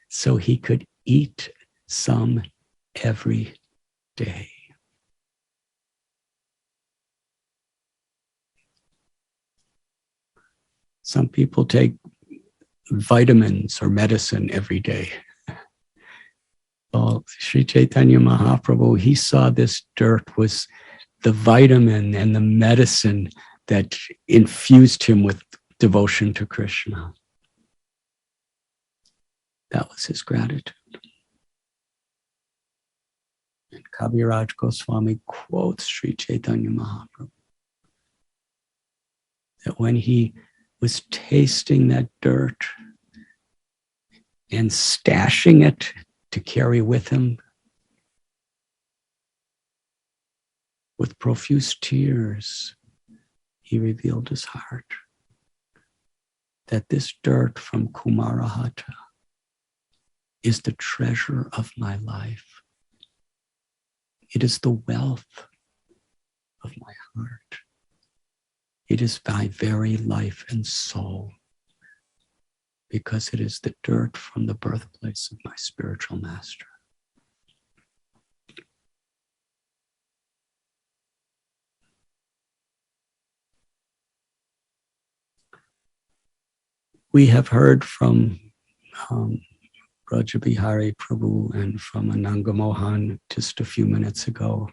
so he could eat some every day. Some people take vitamins or medicine every day. Well, Sri Chaitanya Mahaprabhu, he saw this dirt was the vitamin and the medicine that infused him with devotion to Krishna. That was his gratitude. And Kaviraj Goswami quotes Sri Chaitanya Mahaprabhu that when he was tasting that dirt and stashing it to carry with him with profuse tears, he revealed his heart that this dirt from Kumarahata is the treasure of my life. It is the wealth of my heart. It is my very life and soul, because it is the dirt from the birthplace of my spiritual master. We have heard from Brajabihari Prabhu and from Ananga Mohan just a few minutes ago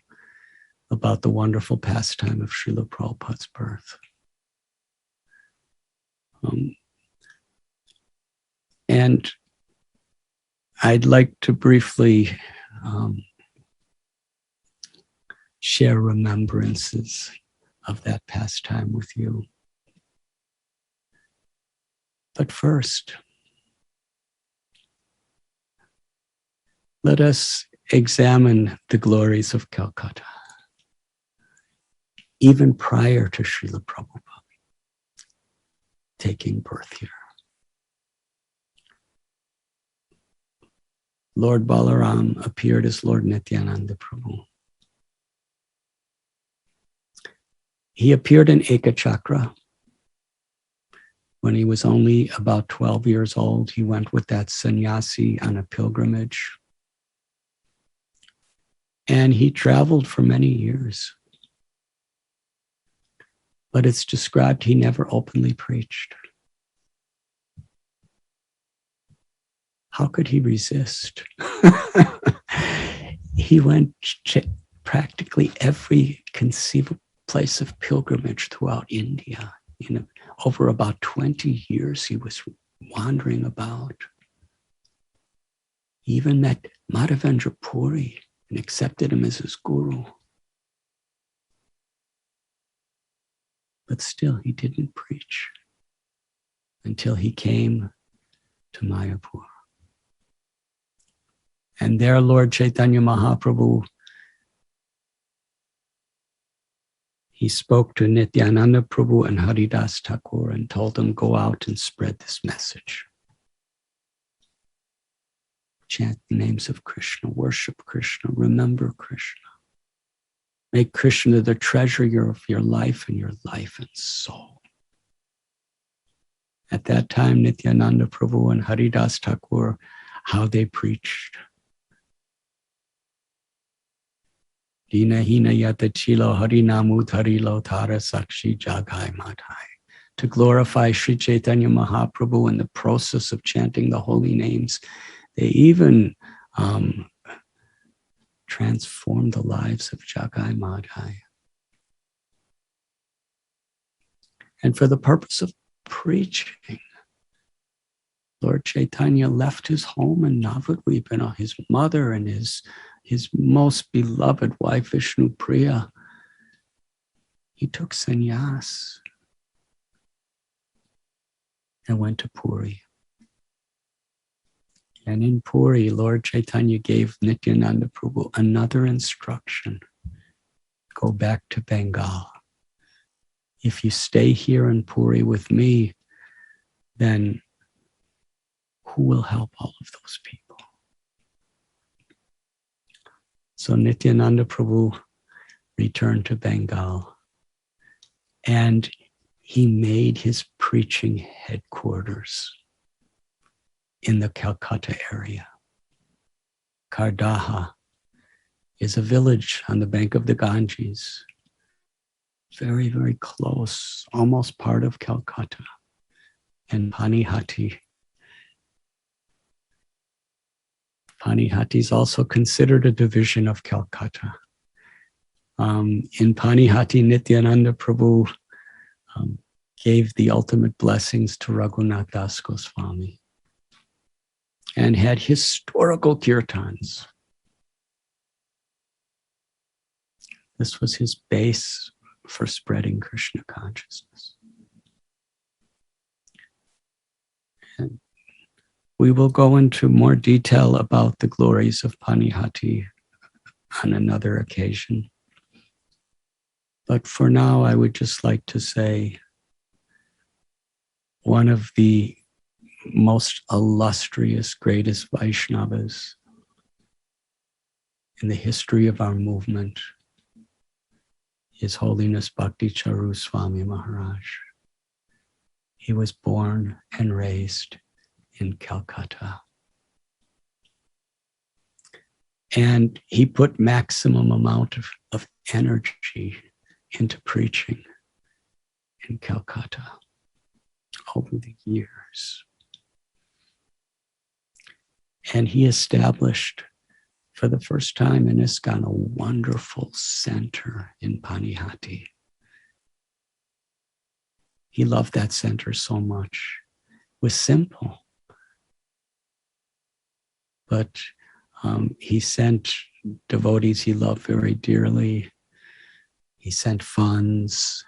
about the wonderful pastime of Srila Prabhupada's birth. And I'd like to briefly share remembrances of that pastime with you. But first, let us examine the glories of Kolkata, even prior to Srila Prabhupada taking birth here. Lord Balaram appeared as Lord Nityananda Prabhu. He appeared in Ekachakra When he was only about 12 years old, he went with that sannyasi on a pilgrimage. And he traveled for many years. But it's described he never openly preached. How could he resist? He went practically every conceivable place of pilgrimage throughout India. Over about 20 years he was wandering about. He even met Madhavendra Puri and accepted him as his guru. But still he didn't preach until he came to Mayapur. And there Lord Chaitanya Mahaprabhu, he spoke to Nityananda Prabhu and Haridas Thakur and told them, go out and spread this message. Chant the names of Krishna, worship Krishna, remember Krishna. Make Krishna the treasure of your life and soul. At that time, Nityananda Prabhu and Haridas Thakur, how they preached. Dina hina yata chilo harinamu tharilo thara sakshi jagai madhai. To glorify Sri Chaitanya Mahaprabhu in the process of chanting the holy names, they even transformed the lives of Jagai Madhai. And for the purpose of preaching, Lord Chaitanya left his home in Navadvip, and his mother and his most beloved wife, Vishnu Priya. He took sannyas and went to Puri. And in Puri, Lord Chaitanya gave Nityananda Prabhu another instruction. Go back to Bengal. If you stay here in Puri with me, then who will help all of those people? So Nityananda Prabhu returned to Bengal, and he made his preaching headquarters in the Kolkata area. Kardaha is a village on the bank of the Ganges, very, very close, almost part of Kolkata. And Panihati. Panihati is also considered a division of Kolkata. In Panihati, Nityananda Prabhu gave the ultimate blessings to Raghunath Das Goswami and had historical kirtans. This was his base for spreading Krishna consciousness. And we will go into more detail about the glories of Panihati on another occasion. But for now, I would just like to say one of the most illustrious, greatest Vaishnavas in the history of our movement, His Holiness Bhakti Charu Swami Maharaj. He was born and raised in Calcutta. And he put maximum amount of energy into preaching in Calcutta over the years. And he established for the first time in ISKCON a wonderful center in Panihati. He loved that center so much. It was simple. But he sent devotees he loved very dearly. He sent funds,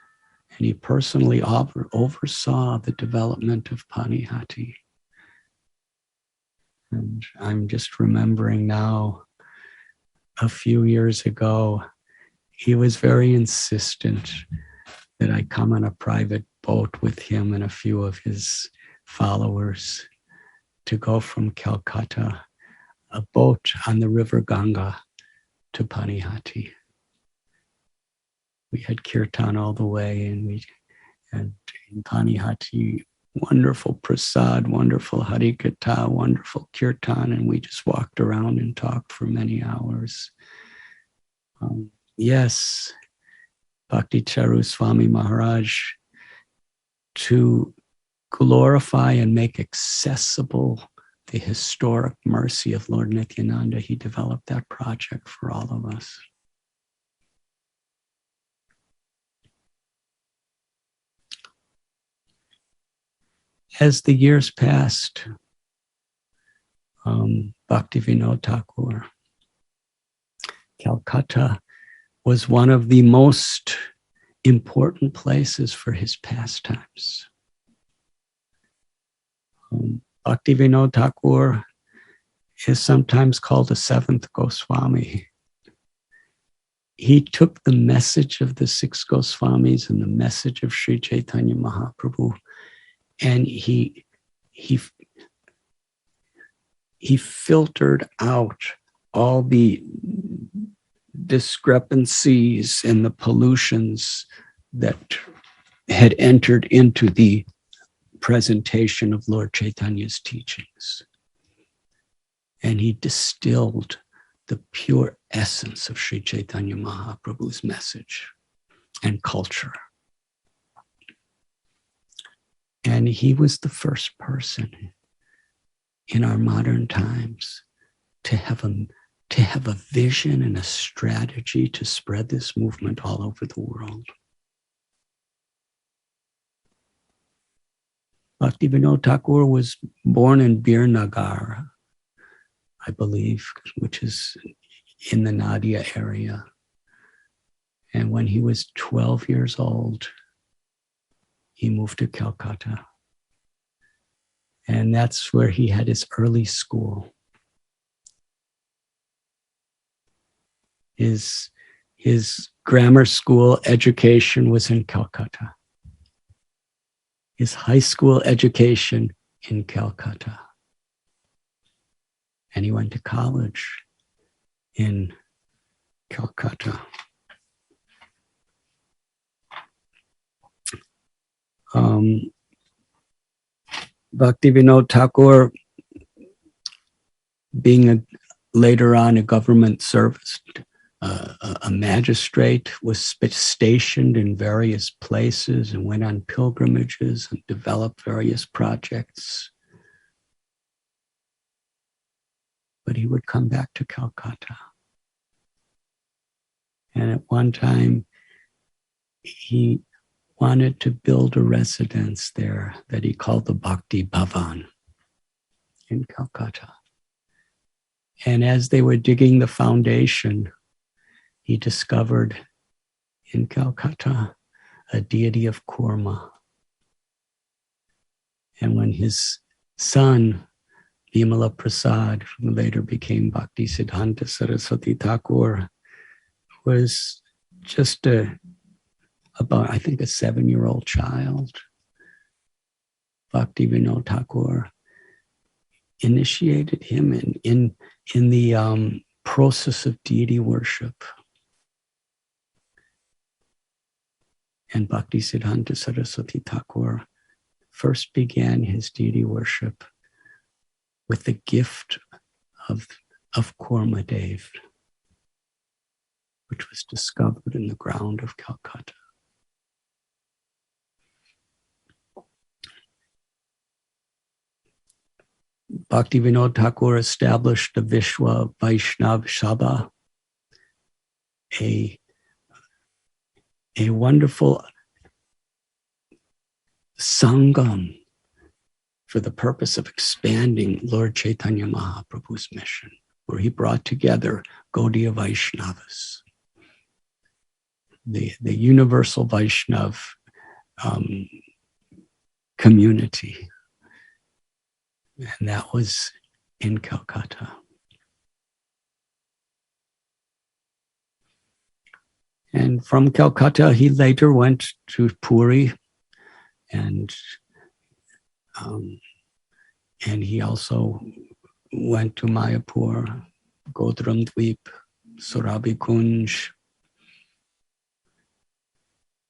and he personally oversaw the development of Panihati. And I'm just remembering now, a few years ago, he was very insistent that I come on a private boat with him and a few of his followers to go from Calcutta, a boat on the river Ganga, to Panihati. We had kirtan all the way, and in Panihati, wonderful prasad, wonderful harikatha, wonderful kirtan, and we just walked around and talked for many hours. Yes, Bhakti Charu Swami Maharaj, to glorify and make accessible the historic mercy of Lord Nityananda, he developed that project for all of us. As the years passed, Bhaktivinoda Thakur, Calcutta was one of the most important places for his pastimes. Bhaktivinoda Thakur is sometimes called the seventh Goswami. He took the message of the six Goswamis and the message of Sri Chaitanya Mahaprabhu, and he filtered out all the discrepancies and the pollutions that had entered into the presentation of Lord Chaitanya's teachings. And he distilled the pure essence of Sri Chaitanya Mahaprabhu's message and culture. And he was the first person in our modern times to have a vision and a strategy to spread this movement all over the world. Bhaktivinoda Thakur was born in Birnagar, I believe, which is in the Nadia area. And when he was 12 years old, he moved to Calcutta. And that's where he had his early school. His grammar school education was in Calcutta. His high school education in Calcutta. And he went to college in Calcutta. Bhaktivinoda Thakur, being later on a government service, a magistrate, was stationed in various places and went on pilgrimages and developed various projects. But he would come back to Calcutta. And at one time, he wanted to build a residence there that he called the Bhakti Bhavan in Calcutta. And as they were digging the foundation, he discovered in Calcutta a deity of Kurma. And when his son, Vimala Prasad, who later became Bhakti Siddhanta Saraswati Thakur, was just about, I think, a 7-year-old child, Bhaktivinoda Thakur initiated him in the process of deity worship. And Bhakti Siddhanta Saraswati Thakur first began his deity worship with the gift of Kurma Dev, which was discovered in the ground of Calcutta. Bhaktivinoda Thakur established the Vishwa Vaishnav Sabha, a wonderful sangam for the purpose of expanding Lord Chaitanya Mahaprabhu's mission, where he brought together Gaudiya Vaishnavas, the universal Vaishnav community. And that was in Calcutta. And from Calcutta, he later went to Puri, and he also went to Mayapur, Godram Dweep, Surabi Kunj.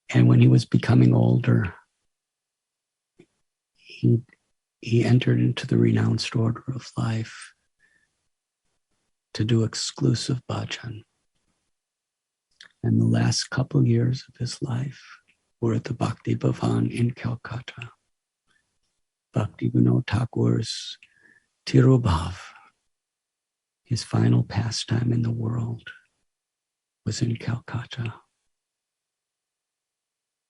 And when he was becoming older, he entered into the renounced order of life to do exclusive bhajan. And the last couple years of his life were at the Bhakti Bhavan in Kolkata. Bhakti Vinod Thakur's Tirubhav, his final pastime in the world, was in Kolkata.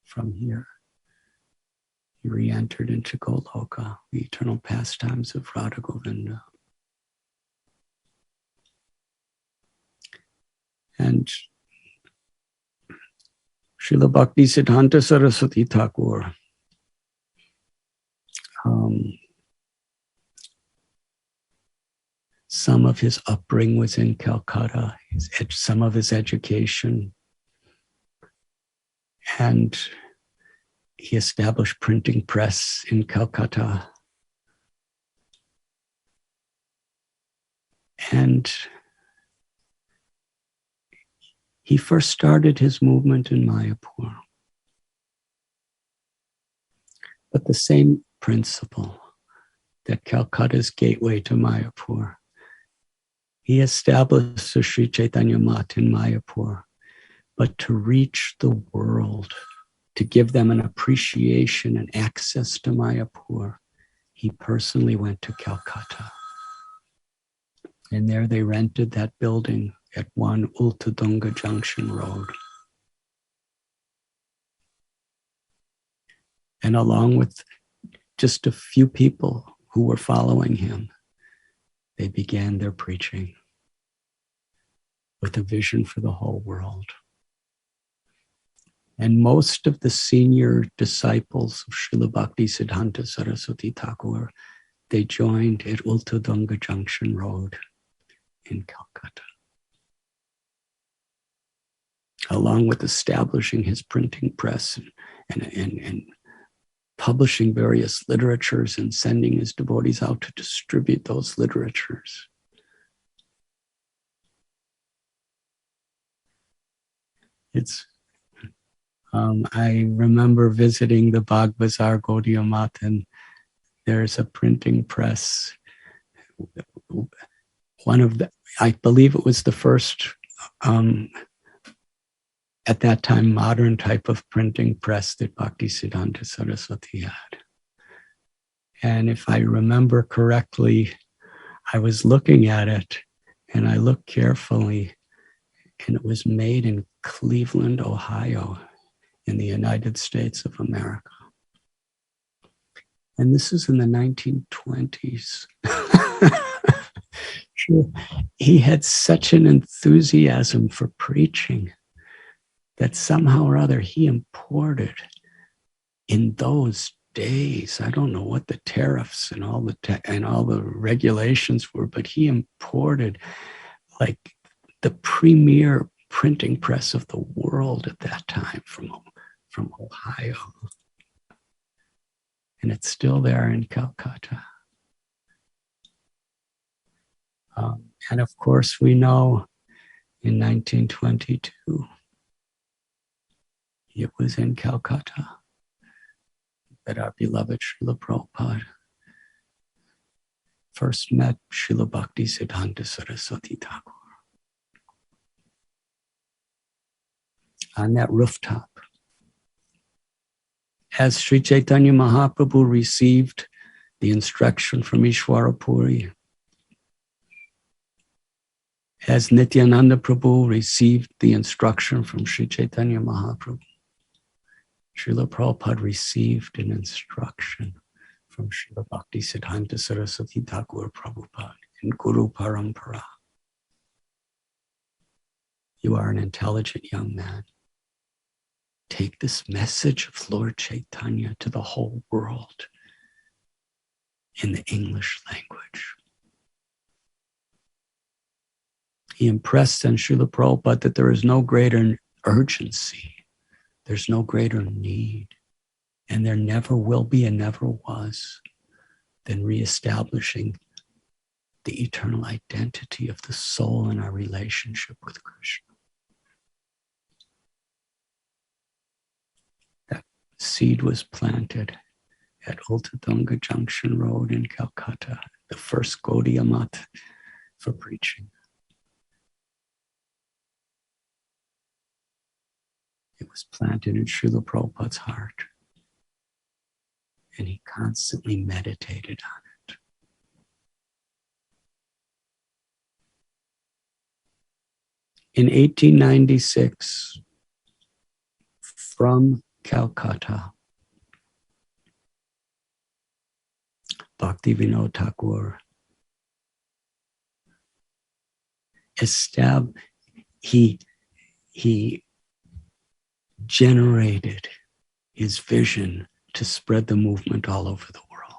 From here, he re-entered into Goloka, the eternal pastimes of Radha Govinda. And Srila Bhakti Siddhanta Saraswati Thakur, some of his upbringing was in Calcutta, some of his education, and he established printing press in Calcutta. And he first started his movement in Mayapur. But the same principle that Calcutta's gateway to Mayapur, he established the Sri Chaitanya Math in Mayapur, but to reach the world, to give them an appreciation and access to Mayapur, he personally went to Calcutta. And there they rented that building at 1 Ultadunga Junction Road. And along with just a few people who were following him, they began their preaching with a vision for the whole world. And most of the senior disciples of Srila Bhakti Siddhanta Saraswati Thakur, they joined at Ultadunga Junction Road in Calcutta. Along with establishing his printing press and publishing various literatures and sending his devotees out to distribute those literatures. I remember visiting the Bagh Bazaar Gaudiya Math, and there's a printing press. I believe it was the first, at that time, modern type of printing press that Bhakti Siddhanta Saraswati had. And if I remember correctly, I was looking at it and I looked carefully, and it was made in Cleveland, Ohio, in the United States of America. And this is in the 1920s. He had such an enthusiasm for preaching that somehow or other he imported in those days. I don't know what the tariffs and all the regulations were, but he imported like the premier printing press of the world at that time from Ohio. And it's still there in Calcutta. And of course, we know in 1922, it was in Calcutta that our beloved Srila Prabhupada first met Srila Bhakti Siddhanta Saraswati Thakur. On that rooftop, as Sri Chaitanya Mahaprabhu received the instruction from Ishwara Puri, as Nityananda Prabhu received the instruction from Sri Chaitanya Mahaprabhu, Srila Prabhupada received an instruction from Srila Bhakti Siddhanta Saraswati Thakur Prabhupada in Guru Parampara. You are an intelligent young man. Take this message of Lord Chaitanya to the whole world in the English language. He impressed on Srila Prabhupada that there is no greater urgency, there's no greater need, and there never will be and never was than reestablishing the eternal identity of the soul in our relationship with Krishna. That seed was planted at Ultadunga Junction Road in Calcutta, the first Gaudiya Math for preaching. It was planted in Srila Prabhupada's heart, and he constantly meditated on it. In 1896, from Calcutta, Bhaktivinoda Thakur he generated his vision to spread the movement all over the world.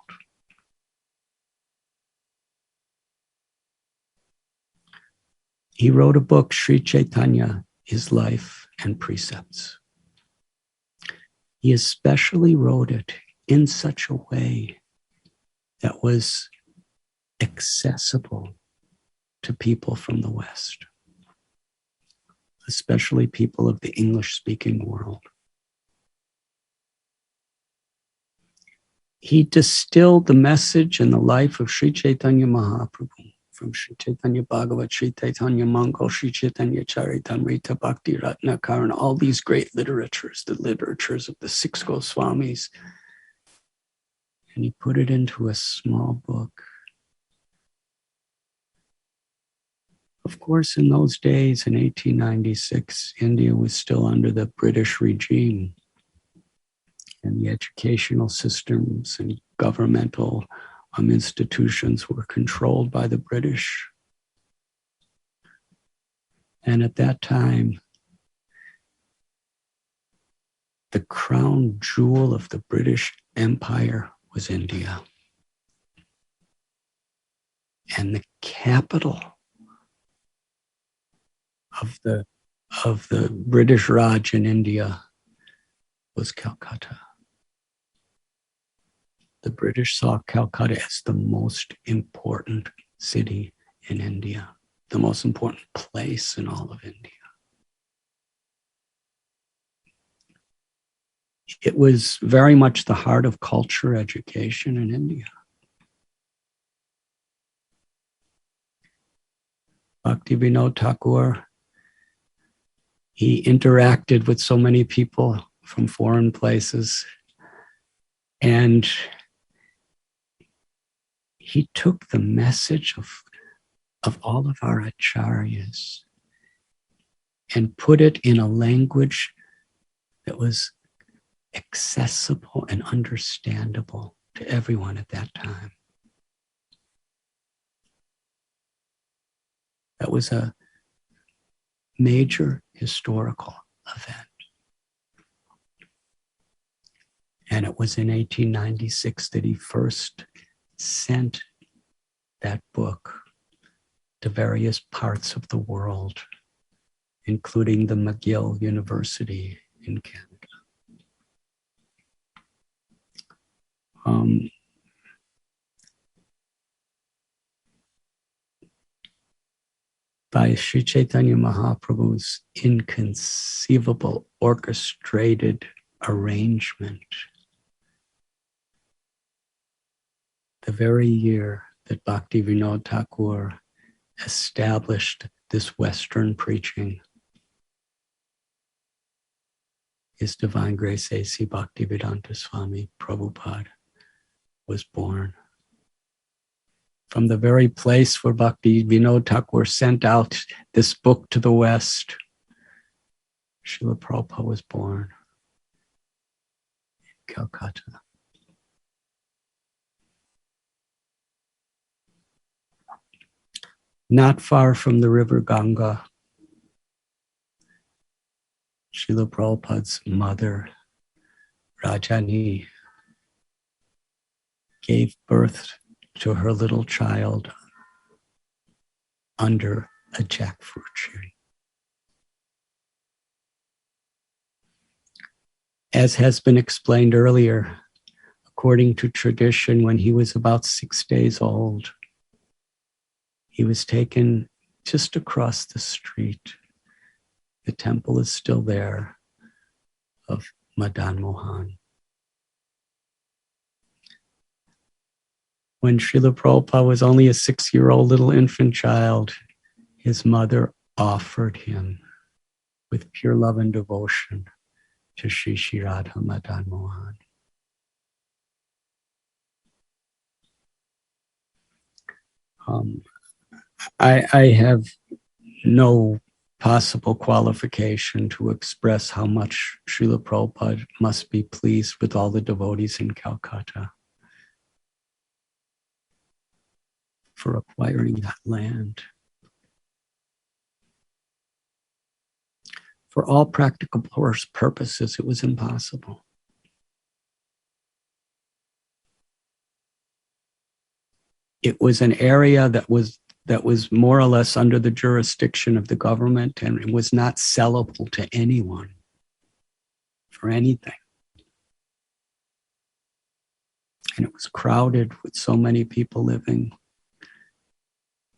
He wrote a book, Sri Chaitanya, His Life and Precepts. He especially wrote it in such a way that was accessible to people from the West, especially people of the English-speaking world. He distilled the message and the life of Sri Chaitanya Mahaprabhu from Sri Chaitanya Bhagavat, Sri Chaitanya Mangal, Sri Chaitanya Charitamrita, Bhakti Ratnakara, all these great literatures, the literatures of the six Goswamis. And he put it into a small book. Of course, in those days, in 1896, India was still under the British regime, and the educational systems and governmental institutions were controlled by the British. And at that time, the crown jewel of the British Empire was India. And the capital of the British Raj in India was Calcutta. The British saw Calcutta as the most important city in India, the most important place in all of India. It was very much the heart of culture, education in India. Bhaktivinoda Thakur, he interacted with so many people from foreign places, and he took the message of all of our acharyas and put it in a language that was accessible and understandable to everyone at that time. That was a major historical event. And it was in 1896 that he first sent that book to various parts of the world, including the McGill University in Canada. By Sri Chaitanya Mahaprabhu's inconceivable orchestrated arrangement, the very year that Bhaktivinoda Thakur established this Western preaching, His Divine Grace A.C. Bhaktivedanta Swami Prabhupada was born. From the very place where Bhaktivinoda Thakur sent out this book to the West, Srila Prabhupada was born in Calcutta. Not far from the river Ganga, Srila Prabhupada's mother, Rajani, gave birth to her little child under a jackfruit tree. As has been explained earlier, according to tradition, when he was about 6 days old, he was taken just across the street. The temple is still there, of Madan Mohan. When Srila Prabhupada was only a 6-year-old little infant child, his mother offered him with pure love and devotion to Sri Sri Radha Madan Mohan. I have no possible qualification to express how much Srila Prabhupada must be pleased with all the devotees in Kolkata for acquiring that land. For all practical purposes, it was impossible. It was an area that was more or less under the jurisdiction of the government, and it was not sellable to anyone for anything. And it was crowded with so many people living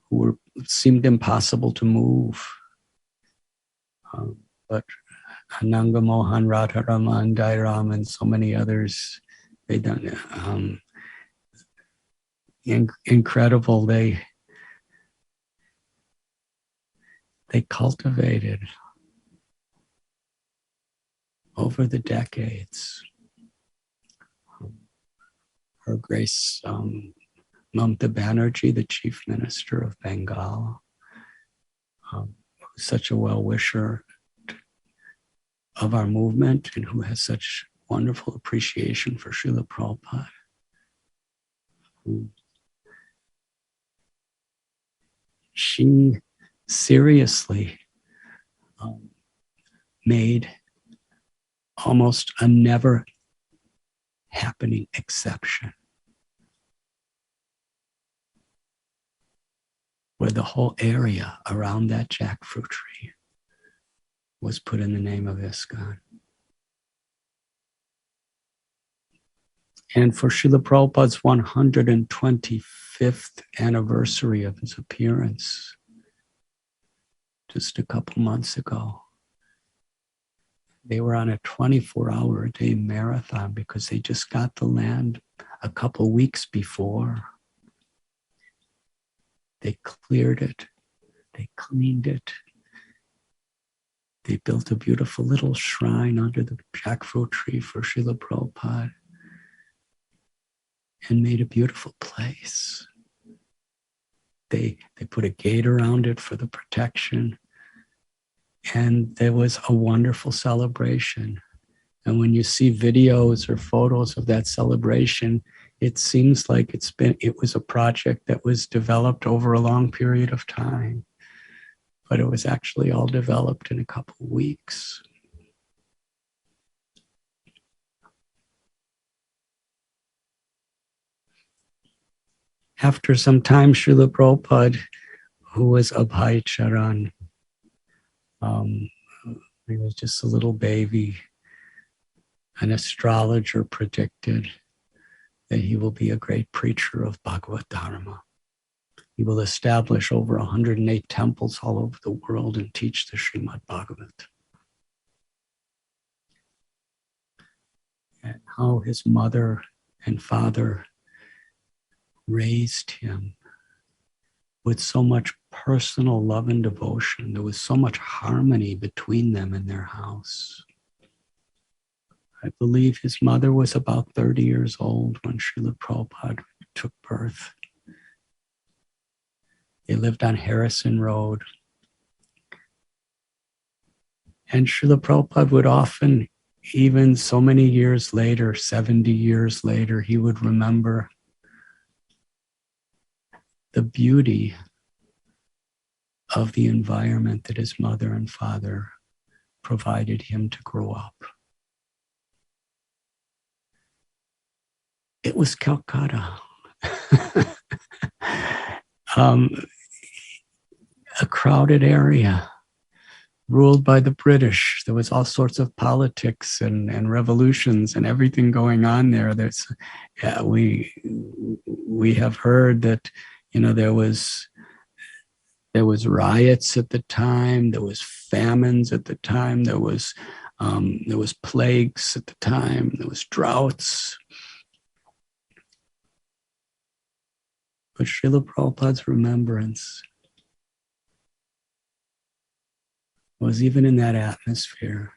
who seemed impossible to move. But Ananga Mohan, Radharaman, Dairam, and so many others, they done incredible. They cultivated over the decades. Her Grace Mamata Banerjee, the Chief Minister of Bengal, such a well-wisher of our movement and who has such wonderful appreciation for Srila Prabhupada. She seriously made almost a never happening exception, where the whole area around that jackfruit tree was put in the name of ISKCON. And for Srila Prabhupada's 125th anniversary of his appearance, just a couple months ago, they were on a 24-hour-a-day marathon because they just got the land a couple weeks before. They cleared it, they cleaned it, they built a beautiful little shrine under the jackfruit tree for Srila Prabhupada and made a beautiful place. They put a gate around it for the protection, and there was a wonderful celebration. And when you see videos or photos of that celebration, it seems like it was a project that was developed over a long period of time, but it was actually all developed in a couple of weeks. After some time, Srila Prabhupada, who was Abhay Charan, he was just a little baby. An astrologer predicted that he will be a great preacher of Bhagavad Dharma. He will establish over 108 temples all over the world and teach the Srimad Bhagavat. And how his mother and father raised him with so much personal love and devotion. There was so much harmony between them in their house. I believe his mother was about 30 years old when Srila Prabhupada took birth. They lived on Harrison Road. And Srila Prabhupada would often, even so many years later, 70 years later, he would remember the beauty of the environment that his mother and father provided him to grow up. It was Kolkata. A crowded area ruled by the British. There was all sorts of politics and revolutions and everything going on there. We have heard that, there was riots at the time. There was famines at the time. There was plagues at the time. There was droughts. But Srila Prabhupada's remembrance was even in that atmosphere,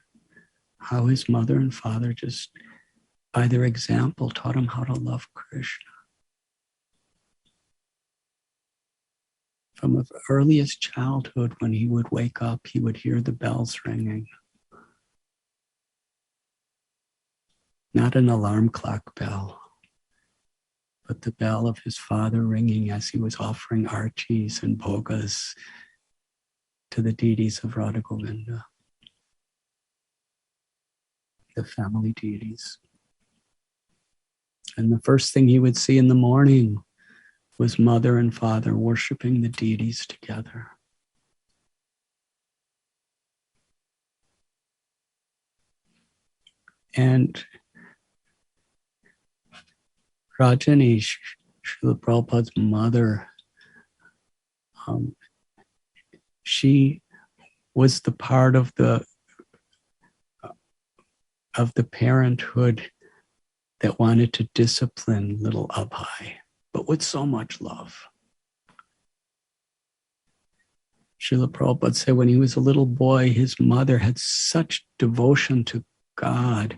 how his mother and father just, by their example, taught him how to love Krishna. From the earliest childhood, when he would wake up, he would hear the bells ringing. Not an alarm clock bell, but the bell of his father ringing as he was offering artis and bhogas to the deities of Radha Govinda, the family deities. And the first thing he would see in the morning was mother and father worshiping the deities together. And Rajani, Srila Prabhupada's mother, she was the part of the parenthood that wanted to discipline little Abhay, but with so much love. Srila Prabhupada said when he was a little boy, his mother had such devotion to God,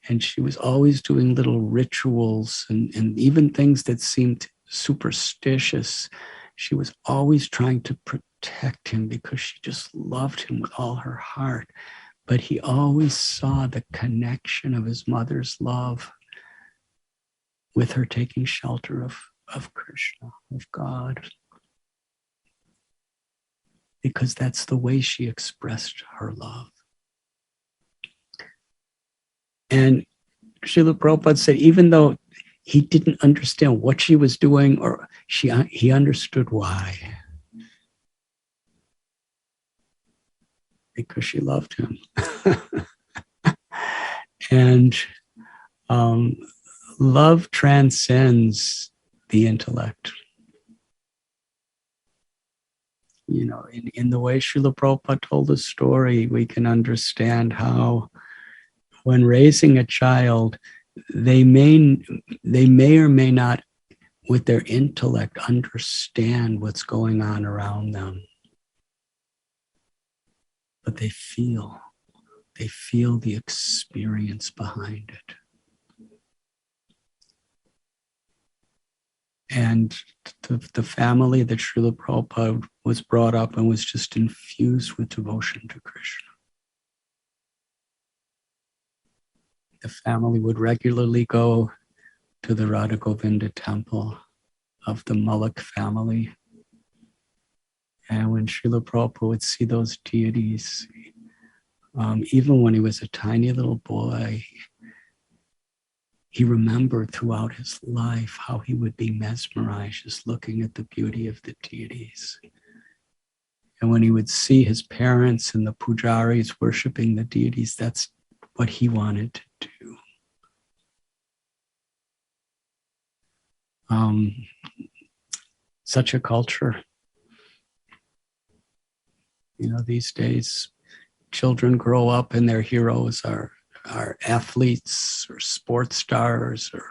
and she was always doing little rituals and even things that seemed superstitious. She was always trying to protect him because she just loved him with all her heart. But he always saw the connection of his mother's love with her taking shelter of Krishna, of God. Because that's the way she expressed her love. And Srila Prabhupada said, even though he didn't understand what she was doing, or he understood why. Because she loved him. And love transcends the intellect. You know, in the way Srila Prabhupada told the story, we can understand how when raising a child, they may or may not, with their intellect, understand what's going on around them. But they feel the experience behind it. And the family that Srila Prabhupada was brought up and was just infused with devotion to Krishna. The family would regularly go to the Radha Govinda temple of the Mullik family. And when Srila Prabhupada would see those deities, even when he was a tiny little boy, he remembered throughout his life how he would be mesmerized just looking at the beauty of the deities. And when he would see his parents and the pujaris worshiping the deities, that's what he wanted to do. Such a culture. You know, these days, children grow up and their heroes are athletes or sports stars or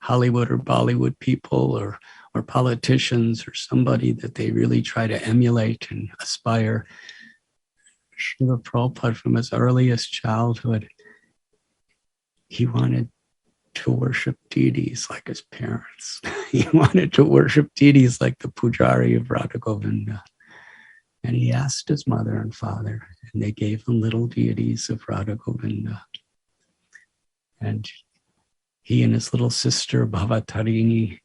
Hollywood or Bollywood people or politicians or somebody that they really try to emulate and aspire. Srila Prabhupada, from his earliest childhood, he wanted to worship deities like his parents. He wanted to worship deities like the pujari of Radha Govinda. And he asked his mother and father, and they gave him little deities of Radha Govinda. And he and his little sister, Bhavatarini,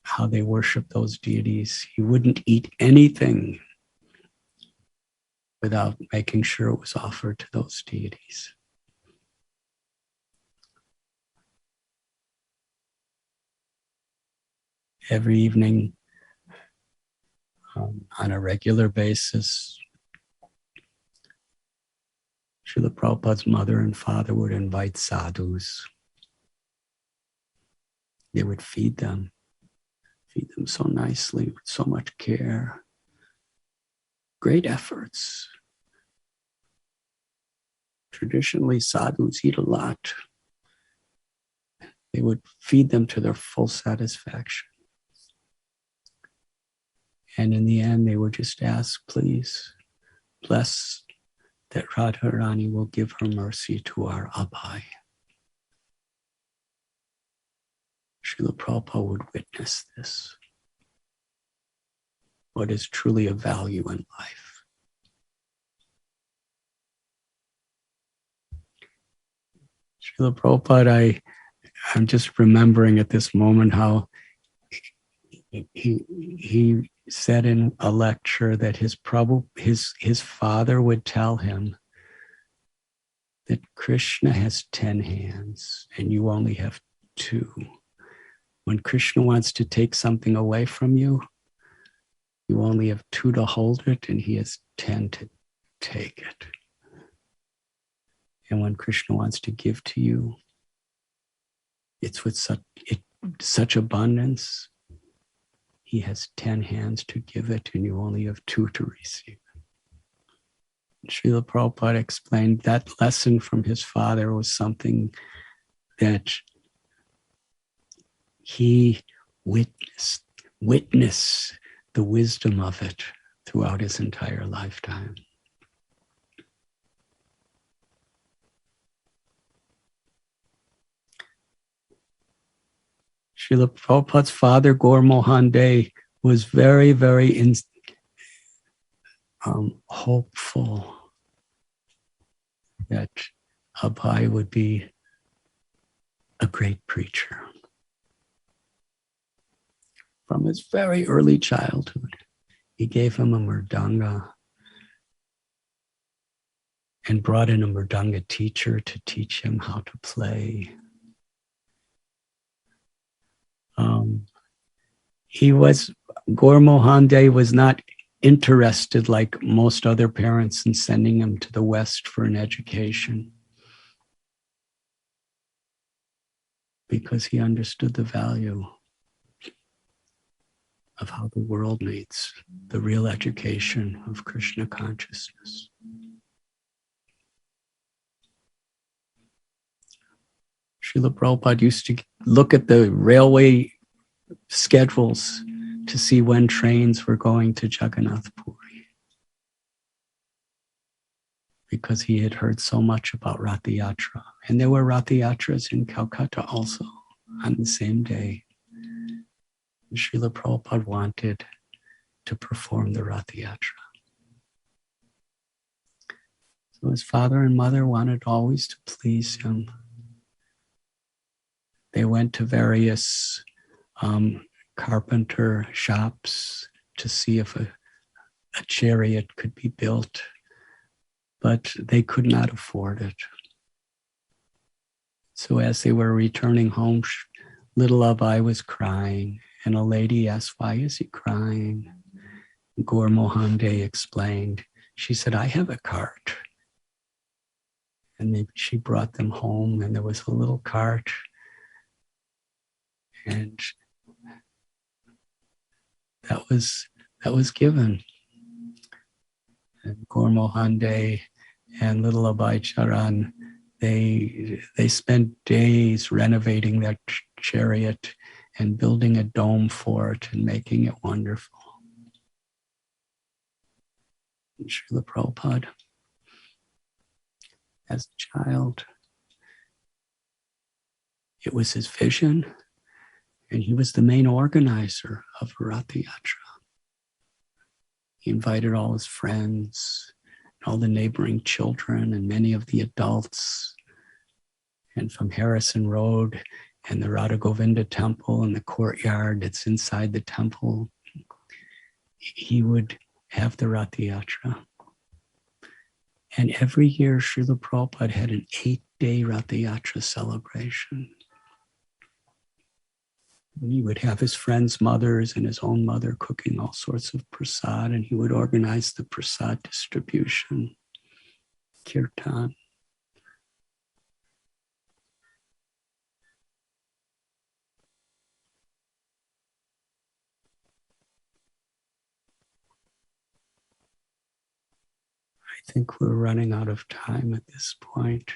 how they worshiped those deities. He wouldn't eat anything without making sure it was offered to those deities. Every evening, on a regular basis, Srila Prabhupada's mother and father would invite sadhus. They would feed them so nicely, with so much care. Great efforts. Traditionally, sadhus eat a lot. They would feed them to their full satisfaction. And in the end, they would just ask, please, bless that Radharani will give her mercy to our Abhay. Srila Prabhupada would witness this. What is truly of value in life. Srila Prabhupada, I'm just remembering at this moment how he said in a lecture that his father would tell him that Krishna has 10 hands and you only have 2. When Krishna wants to take something away from you, you only have 2 to hold it and he has 10 to take it. And when Krishna wants to give to you, it's with such abundance. He has 10 hands to give it and you only have 2 to receive it. Srila Prabhupada explained that lesson from his father was something that he witnessed the wisdom of it throughout his entire lifetime. Srila Prabhupada's father, Gaur Mohan Dey, was very, very hopeful that Abhay would be a great preacher. From his very early childhood, he gave him a mridanga and brought in a mridanga teacher to teach him how to play. Gaur Mohan Dey was not interested like most other parents in sending him to the West for an education because he understood the value of how the world needs the real education of Krishna consciousness. Srila Prabhupada used to look at the railway schedules to see when trains were going to Jagannath Puri because he had heard so much about Rath Yatra. And there were Rath Yatras in Kolkata also on the same day. Srila Prabhupada wanted to perform the Rath Yatra. So his father and mother wanted always to please him. They went to various carpenter shops to see if a chariot could be built, but they could not afford it. So as they were returning home, little Abhay was crying, and a lady asked, "Why is he crying?" Gaur Mohan Dey explained. She said, "I have a cart." And she brought them home, and there was a little cart, and that was given. And Gaur Mohan Dey and little Abhay Charan, they spent days renovating that chariot and building a dome for it and making it wonderful. And Srila Prabhupada, as a child, it was his vision, and he was the main organizer of Rath Yatra. He invited all his friends, all the neighboring children, and many of the adults. And from Harrison Road and the Radha Govinda temple and the courtyard that's inside the temple, he would have the Rath Yatra. And every year, Srila Prabhupada had an 8-day Rath Yatra celebration. And he would have his friends' mothers and his own mother cooking all sorts of prasad, and he would organize the prasad distribution, kirtan. I think we're running out of time at this point.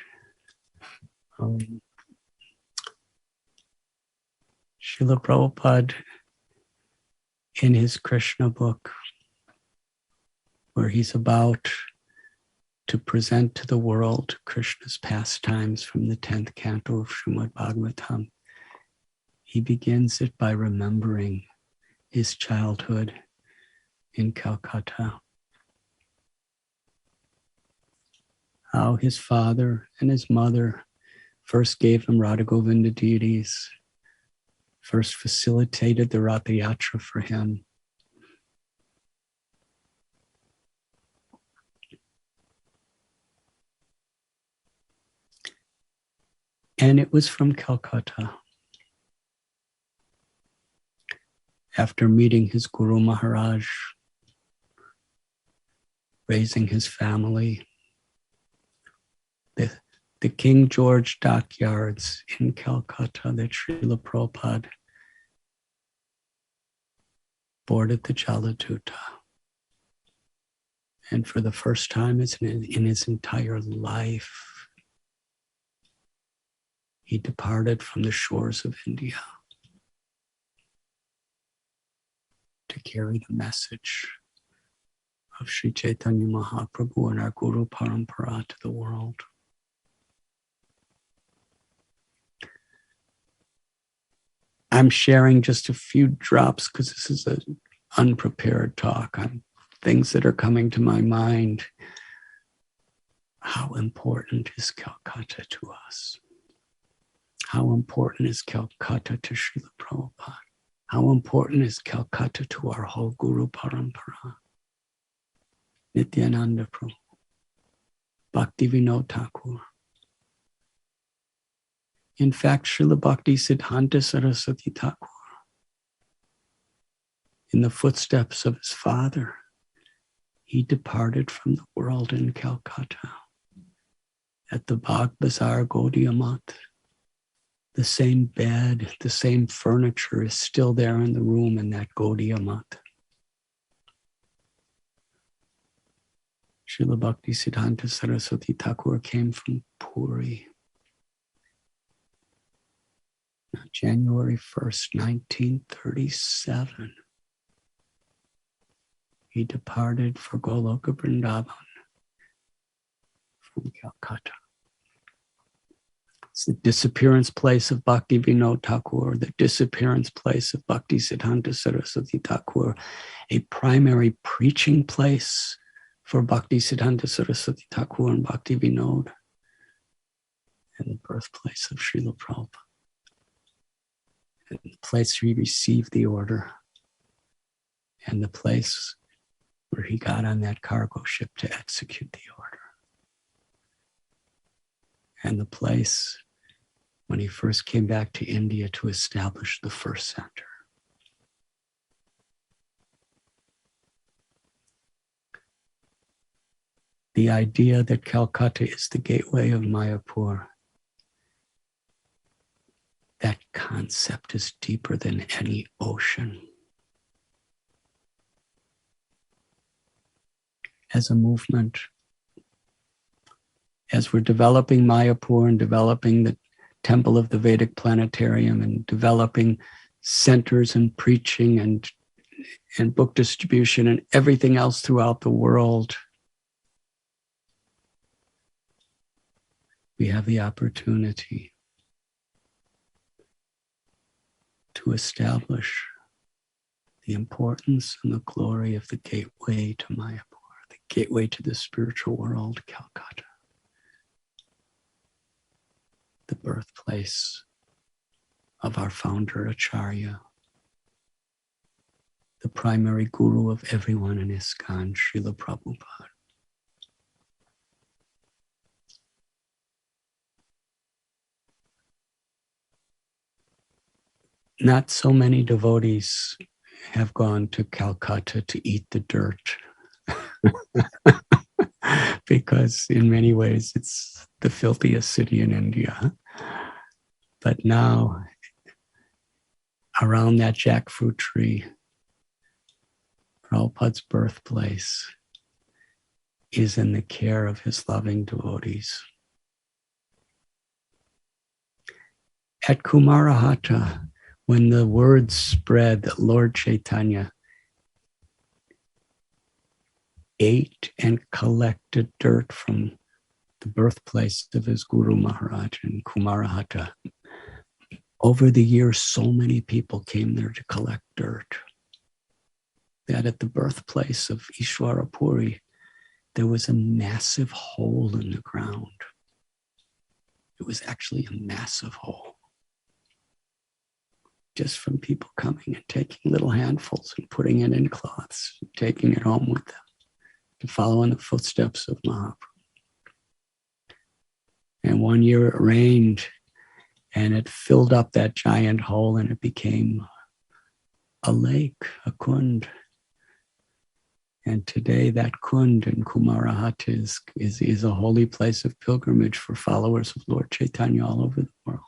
Srila Prabhupada in his Krishna book, where he's about to present to the world Krishna's pastimes from the 10th canto of Srimad Bhagavatam, he begins it by remembering his childhood in Calcutta. How his father and his mother first gave him Radha Govinda deities, first facilitated the Radha Yatra for him. And it was from Calcutta. After meeting his Guru Maharaj, raising his family, the King George dockyards in Calcutta that Srila Prabhupada boarded the Jaladuta. And for the first time in his entire life, he departed from the shores of India to carry the message of Sri Chaitanya Mahaprabhu and our Guru Parampara to the world. I'm sharing just a few drops because this is an unprepared talk on things that are coming to my mind. How important is Calcutta to us? How important is Calcutta to Srila Prabhupada? How important is Calcutta to our whole Guru Parampara? Nityananda Prabhu, Bhaktivinoda Thakur. In fact, Srila Bhakti Siddhanta Saraswati Thakur, in the footsteps of his father, he departed from the world in Calcutta at the Bagh Bazaar Gaudiya Math. The same bed, the same furniture is still there in the room in that Gaudiya Math. Srila Bhakti Siddhanta Saraswati Thakur came from Puri. January 1st, 1937. He departed for Goloka Vrindavan from Calcutta. It's the disappearance place of Bhakti Vinod Thakur, the disappearance place of Bhakti Siddhanta Saraswati Thakur, a primary preaching place for Bhakti Siddhanta Saraswati Thakur and Bhakti Vinod, and the birthplace of Srila Prabhupada. And the place where he received the order, and the place where he got on that cargo ship to execute the order, and the place when he first came back to India to establish the first center. The idea that Calcutta is the gateway of Mayapur, that concept is deeper than any ocean. As a movement, as we're developing Mayapur and developing the Temple of the Vedic Planetarium and developing centers and preaching and book distribution and everything else throughout the world, we have the opportunity to establish the importance and the glory of the gateway to Mayapur, the gateway to the spiritual world, Calcutta, the birthplace of our founder Acharya, the primary guru of everyone in ISKCON, Srila Prabhupada. Not so many devotees have gone to Calcutta to eat the dirt because in many ways it's the filthiest city in India. But now, around that jackfruit tree, Prabhupada's birthplace is in the care of his loving devotees. At Kumarahata, when the word spread that Lord Chaitanya ate and collected dirt from the birthplace of his Guru Maharaj in Kumarahata. Over the years, so many people came there to collect dirt that at the birthplace of Ishwara Puri, there was a massive hole in the ground. It was actually a massive hole, just from people coming and taking little handfuls and putting it in cloths, taking it home with them to follow in the footsteps of Mahaprabhu. And one year it rained and it filled up that giant hole and it became a lake, a kund. And today that kund in Kumarahata is a holy place of pilgrimage for followers of Lord Chaitanya all over the world.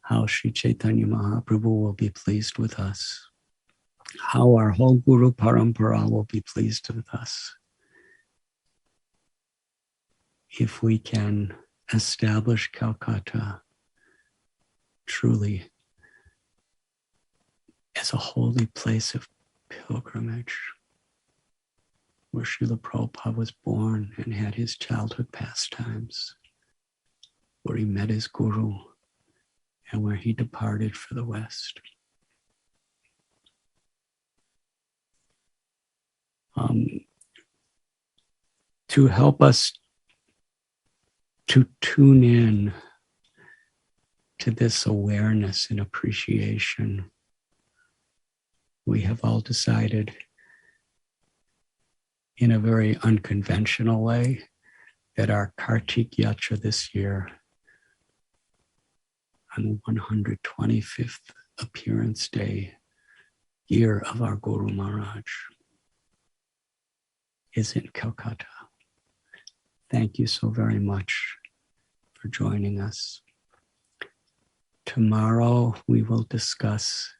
How Sri Chaitanya Mahaprabhu will be pleased with us. How our whole Guru Parampara will be pleased with us if we can establish Kolkata truly as a holy place of pilgrimage, where Srila Prabhupada was born and had his childhood pastimes, where he met his Guru, and where he departed for the West. To help us to tune in to this awareness and appreciation, we have all decided in a very unconventional way that our Kartik Yatra this year, on the 125th appearance day, year of our Guru Maharaj, is in Kolkata. Thank you so very much for joining us. Tomorrow we will discuss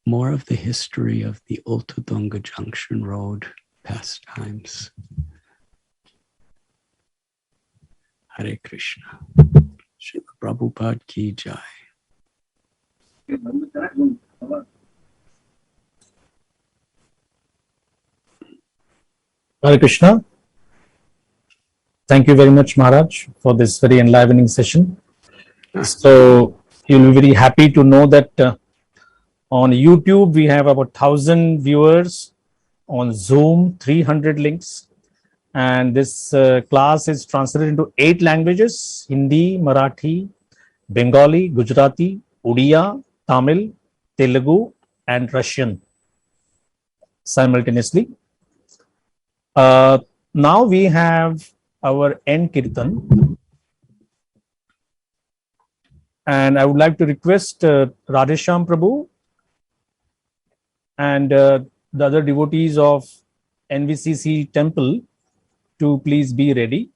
more of the history of the Ultadunga Junction Road pastimes. Hare Krishna. Srila Prabhupada ki jai. Hare Krishna. Thank you very much, Maharaj, for this very enlivening session. So you'll be very happy to know that on YouTube, we have about 1,000 viewers, on Zoom, 300 links. And this class is translated into 8 languages: Hindi, Marathi, Bengali, Gujarati, Odia, Tamil, Telugu, and Russian simultaneously. Now we have our end Kirtan. And I would like to request Radhesham Prabhu and the other devotees of NVCC Temple to please be ready.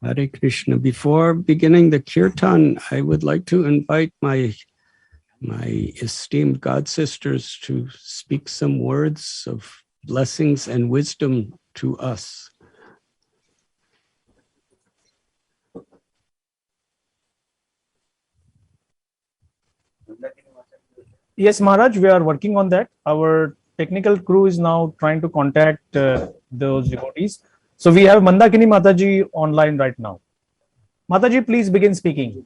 Hare Krishna. Before beginning the kirtan, I would like to invite my esteemed God sisters to speak some words of blessings and wisdom to us. Yes, Maharaj, we are working on that. Our technical crew is now trying to contact those devotees. So we have Mandakini Mataji online right now. Mataji, please begin speaking.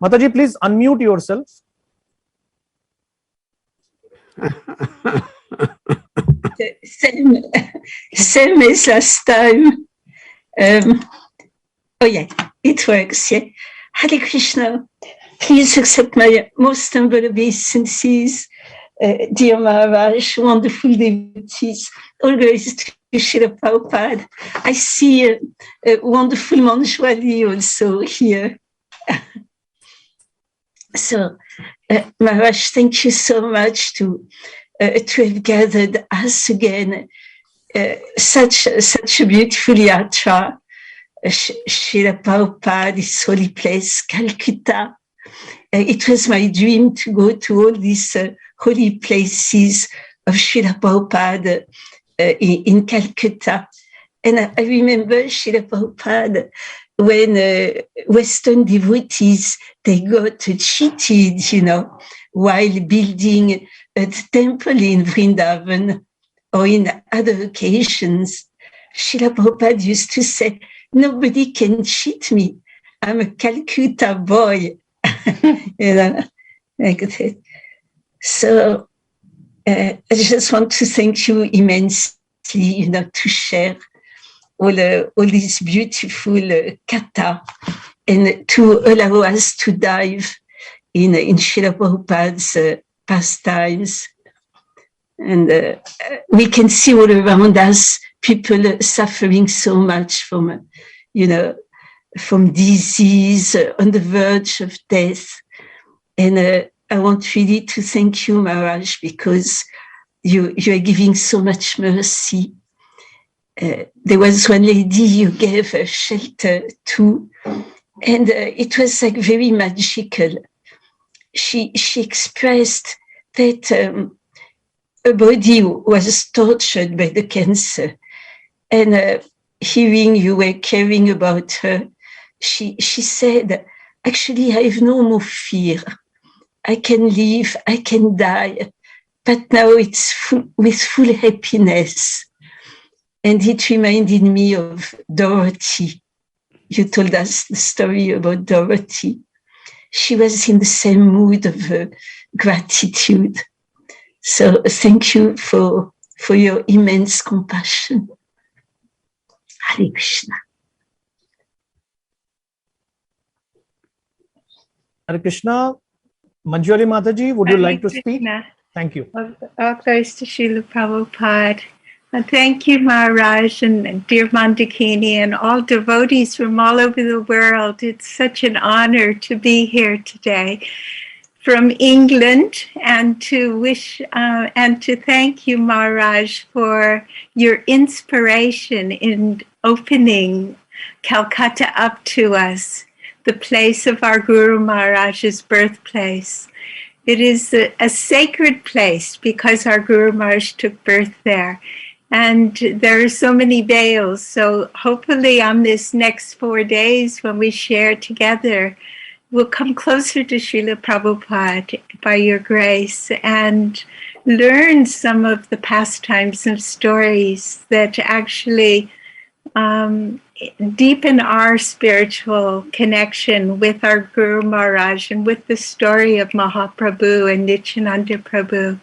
Mataji, please unmute yourself. Same as last time. Oh yeah, it works. Yeah. Hare Krishna. Please accept my most humble obeisances, dear Maharaj, wonderful devotees, all glories to Srila Prabhupada. I see a wonderful Manjwali also here. So, Maharaj, thank you so much to have gathered us again. Such a beautiful yatra. Srila Prabhupada, this holy place, Calcutta. It was my dream to go to all these holy places of Srila Prabhupada in Calcutta. And I remember Srila Prabhupada when Western devotees, they got cheated, you know, while building a temple in Vrindavan or in other occasions. Srila Prabhupada used to say, nobody can cheat me. I'm a Calcutta boy. You know, like that. So I just want to thank you immensely, you know, to share all these beautiful katha and to allow us to dive in Srila Prabhupada's pastimes. And we can see all around us people suffering so much from, you know, from disease, on the verge of death. And I want really to thank you, Maharaj, because you are giving so much mercy. There was one lady you gave a shelter to, and it was like very magical. She expressed that her body was tortured by the cancer, and hearing you were caring about her, she said, actually, I have no more fear. I can live, I can die, but now it's with full happiness. And it reminded me of Dorothy. You told us the story about Dorothy. She was in the same mood of gratitude. So thank you for your immense compassion. Hare Krishna. Hare Krishna. Manjwari Mataji, would you like to speak? Thank you. All glories to Srila Prabhupada. Thank you, Maharaj and dear Mandakini and all devotees from all over the world. It's such an honor to be here today from England, and to wish and to thank you, Maharaj, for your inspiration in opening Calcutta up to us, the place of our Guru Maharaj's birthplace. It is a sacred place because our Guru Maharaj took birth there. And there are so many veils. So hopefully on this next 4 days when we share together, we'll come closer to Srila Prabhupada by your grace and learn some of the pastimes and stories that actually deepen our spiritual connection with our Guru Maharaj and with the story of Mahaprabhu and Nityananda Prabhu.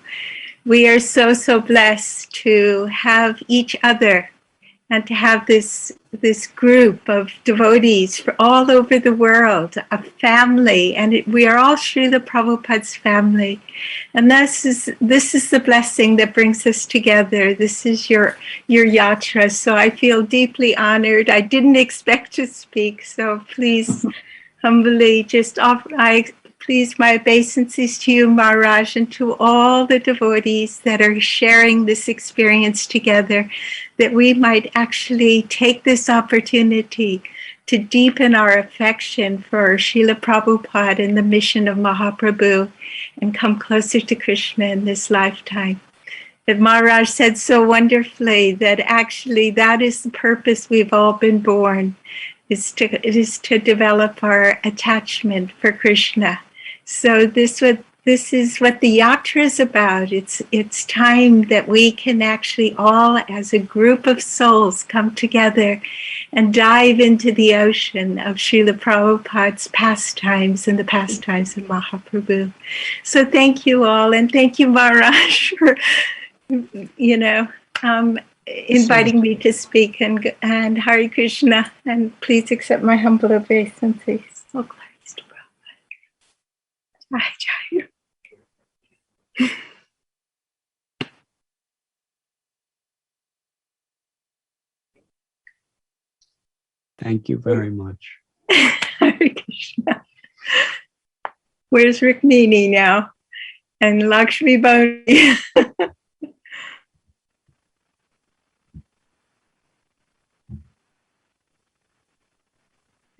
We are so blessed to have each other and to have this group of devotees from all over the world, a family, and we are all Srila Prabhupada's family. And this is the blessing that brings us together. This is your yatra, so I feel deeply honored. I didn't expect to speak, so please humbly just offer, please my obeisances to you, Maharaj, and to all the devotees that are sharing this experience together, that we might actually take this opportunity to deepen our affection for Srila Prabhupada and the mission of Mahaprabhu and come closer to Krishna in this lifetime. That Maharaj said so wonderfully that actually that is the purpose we've all been born, it is to develop our attachment for Krishna. So this is what the yatra is about. It's time that we can actually all, as a group of souls, come together and dive into the ocean of Srila Prabhupada's pastimes and the pastimes of Mahaprabhu. So thank you all, and thank you, Maharaj, for inviting me to speak, and Hare Krishna, and please accept my humble obeisances. Thank you very much. Hare Krishna. Where's Rukmini now? And Lakshmi Boni? Are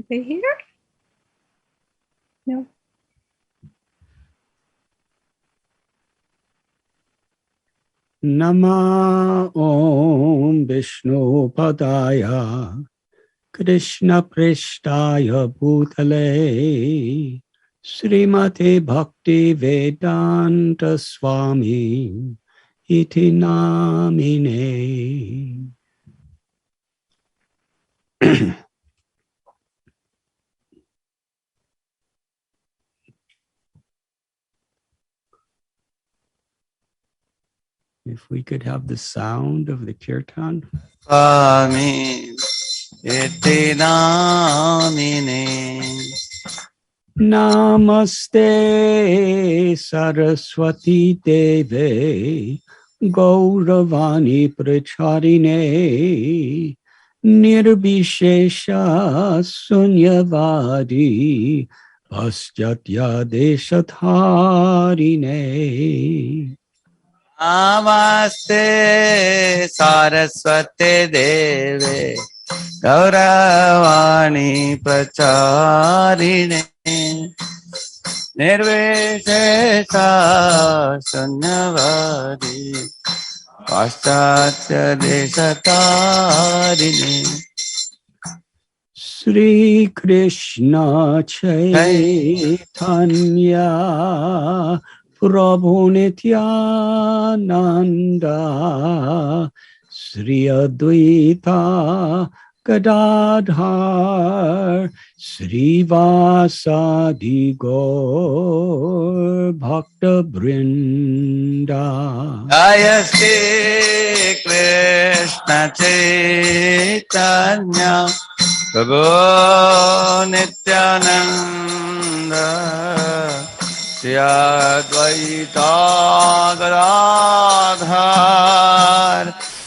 they here? No. Nama Om Vishnu Padaya Krishna Prishtaya Bhutale Srimate Bhakti Vedanta Swami Iti Namine. If we could have the sound of the kirtan. Swami Iti Namine. Namaste Saraswati Deve Gauravani Pracharine Nirbishesha Sunyavadi Paschatya Deshatharine. Namaste Saraswate Deve Gauravani Pracharine Nirvishesha Sunyavadi Paschatya Deshatarine. Sri Krishna Chaitanya Prabhu Nityananda Sri Advaita Gadadhar Sri Vasadi Gaur Bhakta Brinda. IST Krishna Chaitanya Prabhu Nityananda Sri Advaita Gadadhar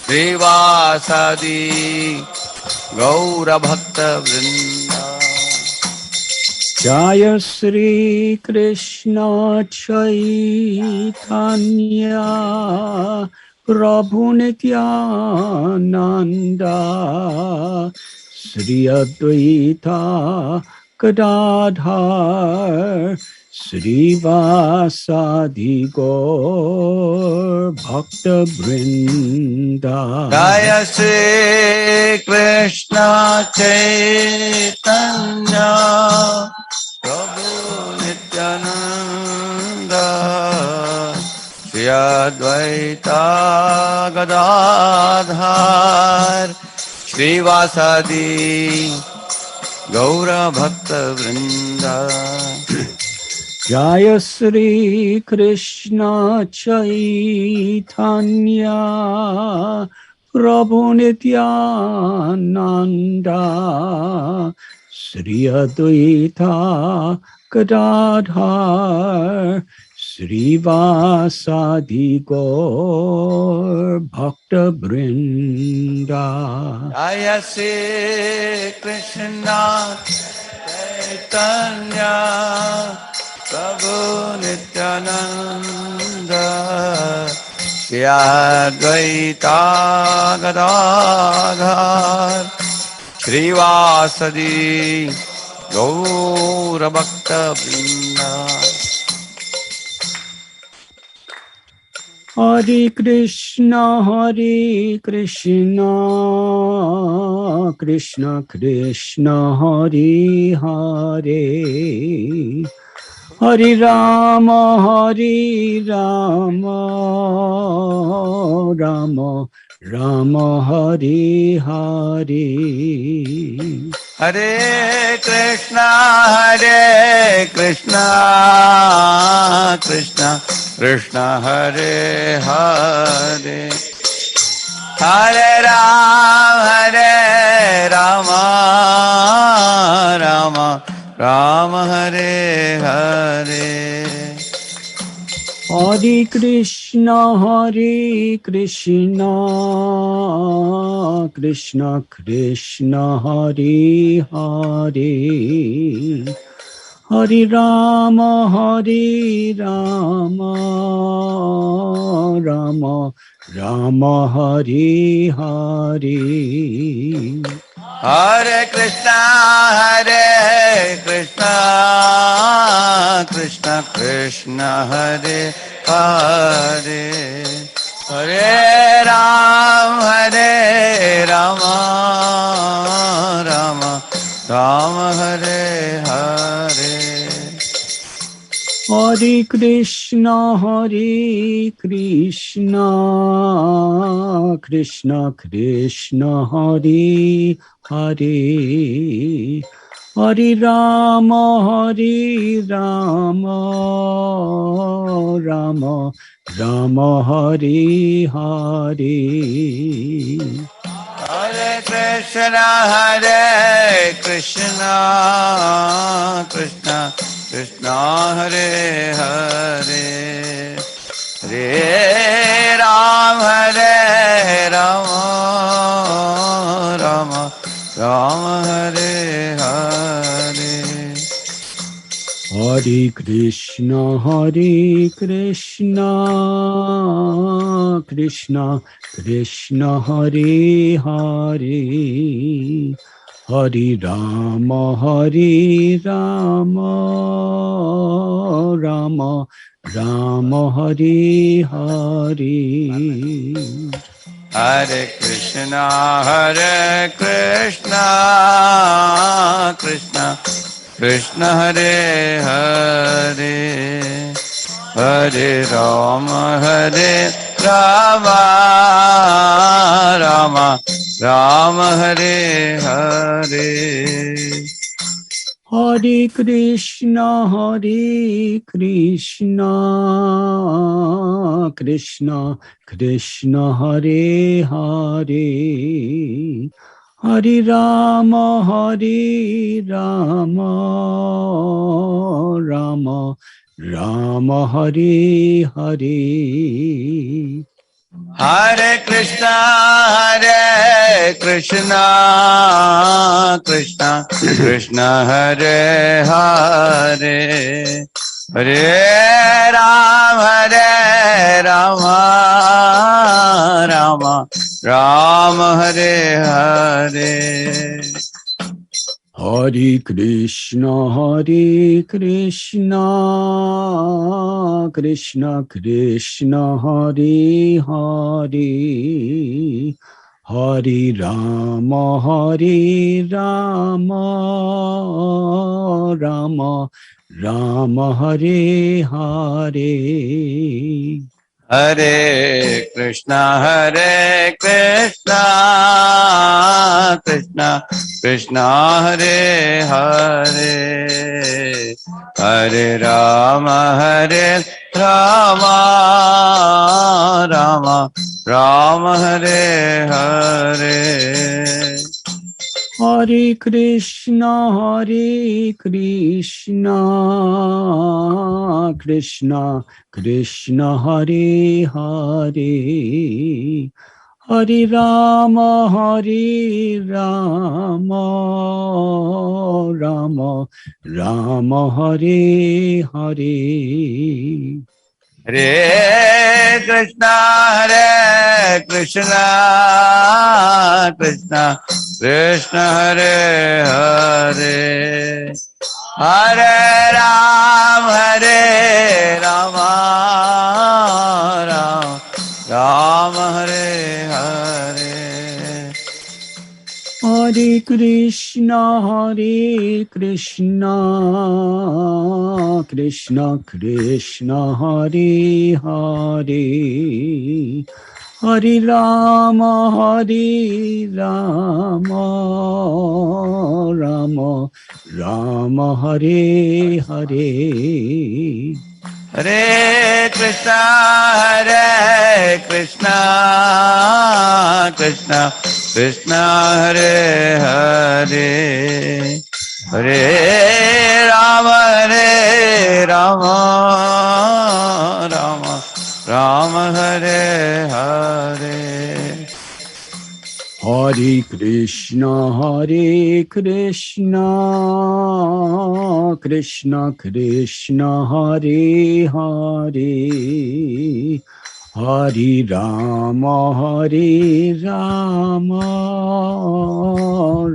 Sri Vasadi Gaura Bhakta Vrinda. Jaya Sri Krishna Chaitanya Prabhu Nityananda Sri Advaita Gadadhar Sri Vasadi Gaur Bhakta Brinda. Jaya Sri Krishna Chaitanya Prabhu Nityananda Sri Advaita Gadadhar Sri Vasadi Gaura Bhakta Vrinda. Jaya Sri Krishna Chaitanya Prabhu Nityananda Sri Advaita Gadadhar Sri Vasadi Gaur Bhakta Brinda. Jaya Sri Krishna Chaitanya Prabhu Nityananda Sri Advaita Gadadhar Sri Vasadi Gaura Bhakta Vrinda. Hare Krishna, Krishna Krishna, Hare Hare, Hare Rama, Rama Rama, Hare Hare. Hare Krishna, Krishna Krishna Hare Hare, Hare Rama, Rama Rama Hare Hare. Hare Krishna, Krishna Krishna, Hare Hare, Hare Rama, Rama Rama, Hare Hare. Hare Krishna, Krishna Krishna, Hare Hare, Hare Rama, Rama Rama, Hare Hare. Hare Krishna, Krishna Krishna, Hare Hare, Hare Rama, Rama Rama, Hare Hare. Hare Krishna, Krishna Krishna, Hare Hare, Hare Rama, Rama Rama, Hare Hare. Hare Krishna, Krishna Krishna, Hare Hare, Hare Rama, Rama Rama, Hare Hare. Hare Krishna, Krishna Krishna, Hare Hare, Hare Rama, Rama Rama, Hare Hare. Hare Krishna, Krishna Krishna, Hare Hare, Hare Rama, Rama Rama, Hare Hare. Hare Krishna, Krishna Krishna, Hare Hare, Hare Rama, Rama Rama, Hare Hare. Hare Krishna, Krishna Krishna, Hare Hare, Hare Rama, Rama Rama, Hare Hare. Hare Krishna, Krishna Krishna, Hare Hare, Hare Rama, Rama Rama, Hare Hare. Hare Krishna, Krishna Krishna, Hare Hare, Hare Rama, Rama Rama, Hare Hare. Hare Krishna, Krishna Krishna, Hare Hare, Hare Rama, Rama Hare Hare. Hare Krishna, Krishna Krishna, Hare Hare, Hare Rama, Rama Hare Hare. Hare Krishna, Krishna Hare Hare, Hare Rama, Rama Hare Hare Hare Krishna Krishna Krishna Hare Hare Hare Rama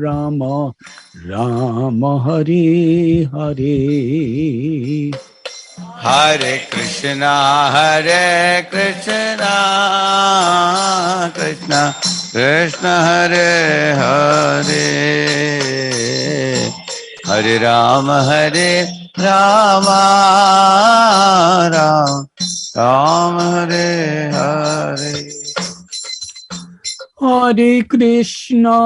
Rama Rama Hare Hare Hare Krishna Krishna Krishna Hare Hare Hare Rama Rama Rama Hare Hare Hare Krishna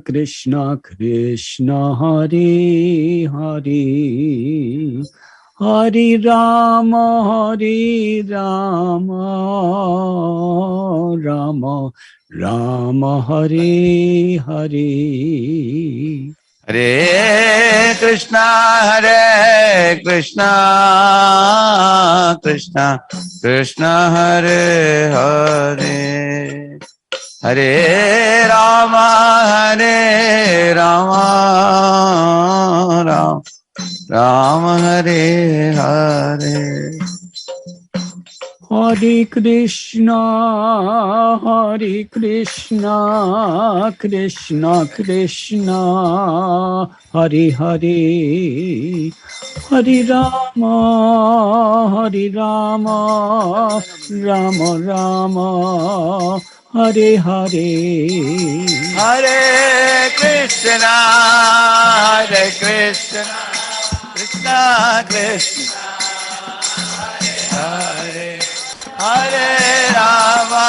Krishna Krishna Hare Hare Hare Rama Rama Rama Hare Hare Hare Krishna Krishna Krishna Hare Hare Hare Rama Rama Rama Hare Hare Hare Krishna Krishna Krishna Hare Hare Hare Rama Rama Rama Hare Hare Hare Krishna Krishna Krishna Hare Hare Rama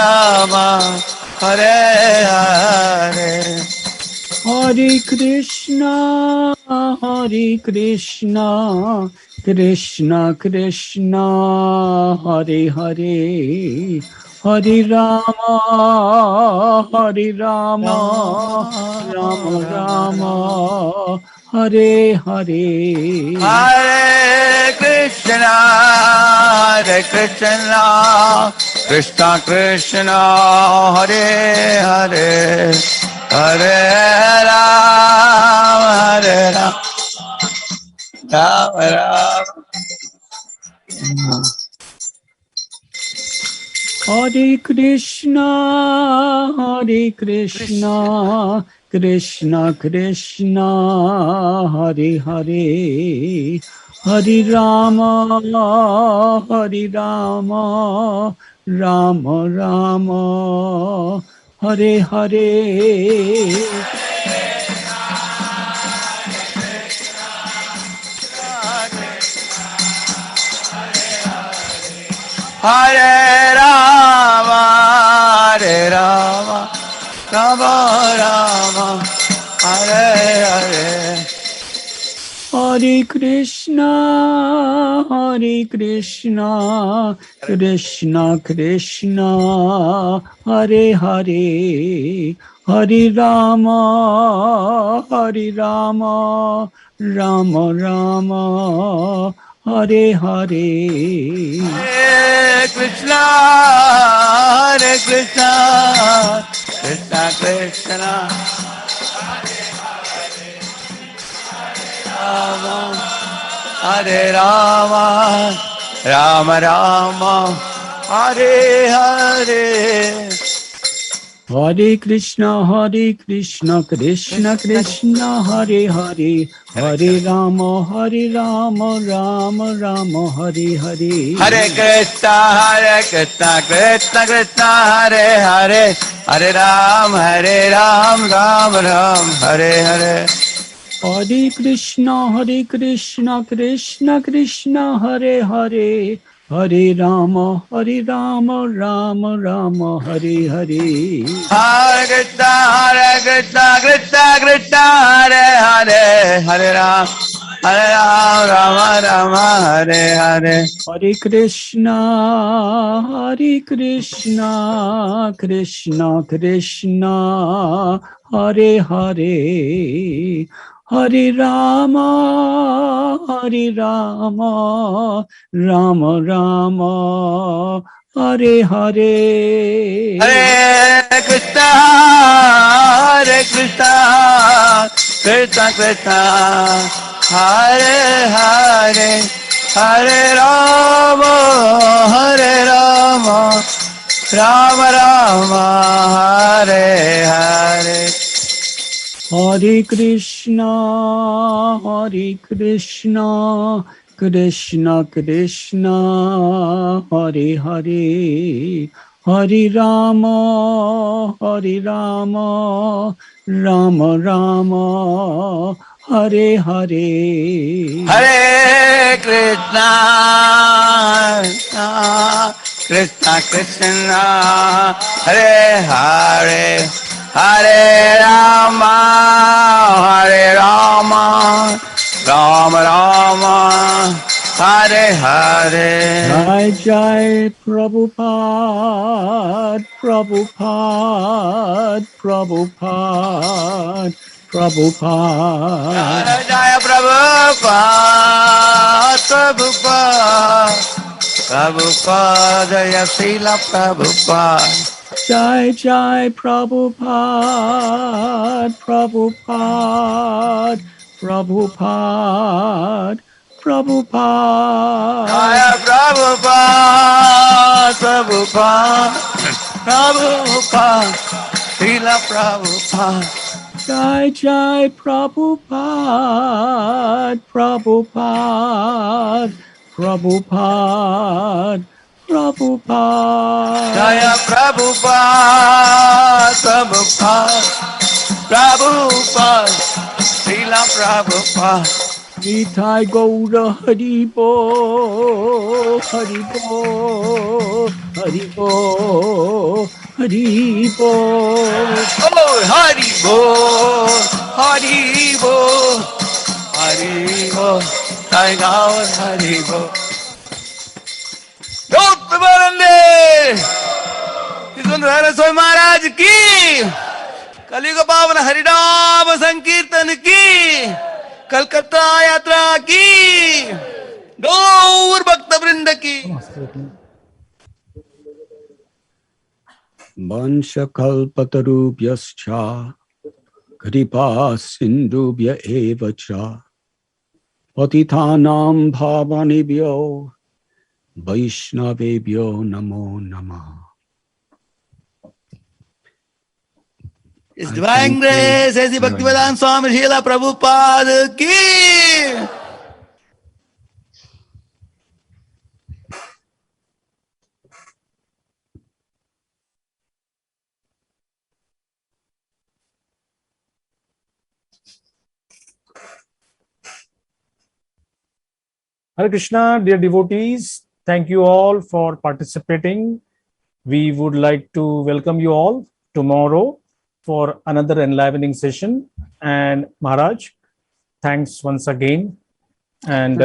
Rama Hare Hare Hare Krishna Krishna Krishna Hare Hare Hare Rama Rama Rama Hare Hare Hare Krishna Krishna Krishna Hare Hare Hare Rama Rama Rama Hare Krishna Krishna Krishna Hare Hare Hare Rama Rama Rama Hare Hare Hare Rama Rama Rama Hare Hare Hare Krishna Krishna Krishna Hare Hare Hare Rama Rama Rama Hare Hare Hare Krishna Krishna Krishna Hare Rama Rama Hare Hare Hare Krishna Krishna Krishna Hare Hare Hare Rama Rama Rama Hare Hare Hare Krishna Krishna Krishna Hare Hare Hare Ram Ram Ram Hare Hare Hare Krishna Krishna Krishna Hare Hare Hare Rama Rama Rama Hare Hare Hare Krishna Krishna Krishna Hare Hare Hare Ram Rama Rama Hare Hare Hare Krishna Krishna Krishna Hare Hare Hare Rama, Hare Rama, Rama Rama, Hare Hare. Hare Krishna, Krishna Krishna, Hare Hare, Hare Rama, Rama Rama, Hare Hare. Hare Krishna, Krishna Krishna, Hare Hare, Hare Rama, Rama Rama, Hare Hare. Hare Krishna, Krishna Krishna, Hare Hare, Hare Rama, Rama Rama, Hare Hare. Jai Jai Prabhupada, Prabhupada, Prabhupada, Prabhupada. Jaya Prabhupada, Prabhupada, Prabhupada, Jaya Srila Prabhupada. Jai Jai Prabhupada, Prabhupada, Prabhupada, Prabhupada. Jaya Prabhupada, Prabhupada, Prabhupada, Srila Prabhupada. Jai Jai Prabhupada, Prabhupada, Prabhupada, Prabhupada. Jaya Prabhupada, Prabhupada, Prabhupada, Srila Prabhupada. Nitai Gaura Haribo, Haribo, Haribo, Haribo. Oh, Haribo, Haribo, Haribo, Jai Gaur Haribo. Jot Vivarande, Radhanath Swami Maharaj ki, Kaliga Pavan Harinam Sankirtan ki, Kolkata Yatra ki, Gaur Bhakta Vrinda ki. Vansha kalpatarubhyascha kripa sindhubhya evacha patitanam bhavanibhyo vaishnavebhyo namo namah. His divine grace, Sri Bhaktivedanta Swami Srila Prabhupada ki. Hare Krishna, dear devotees, thank you all for participating. We would like to welcome you all tomorrow for another enlivening session. And Maharaj, thanks once again. And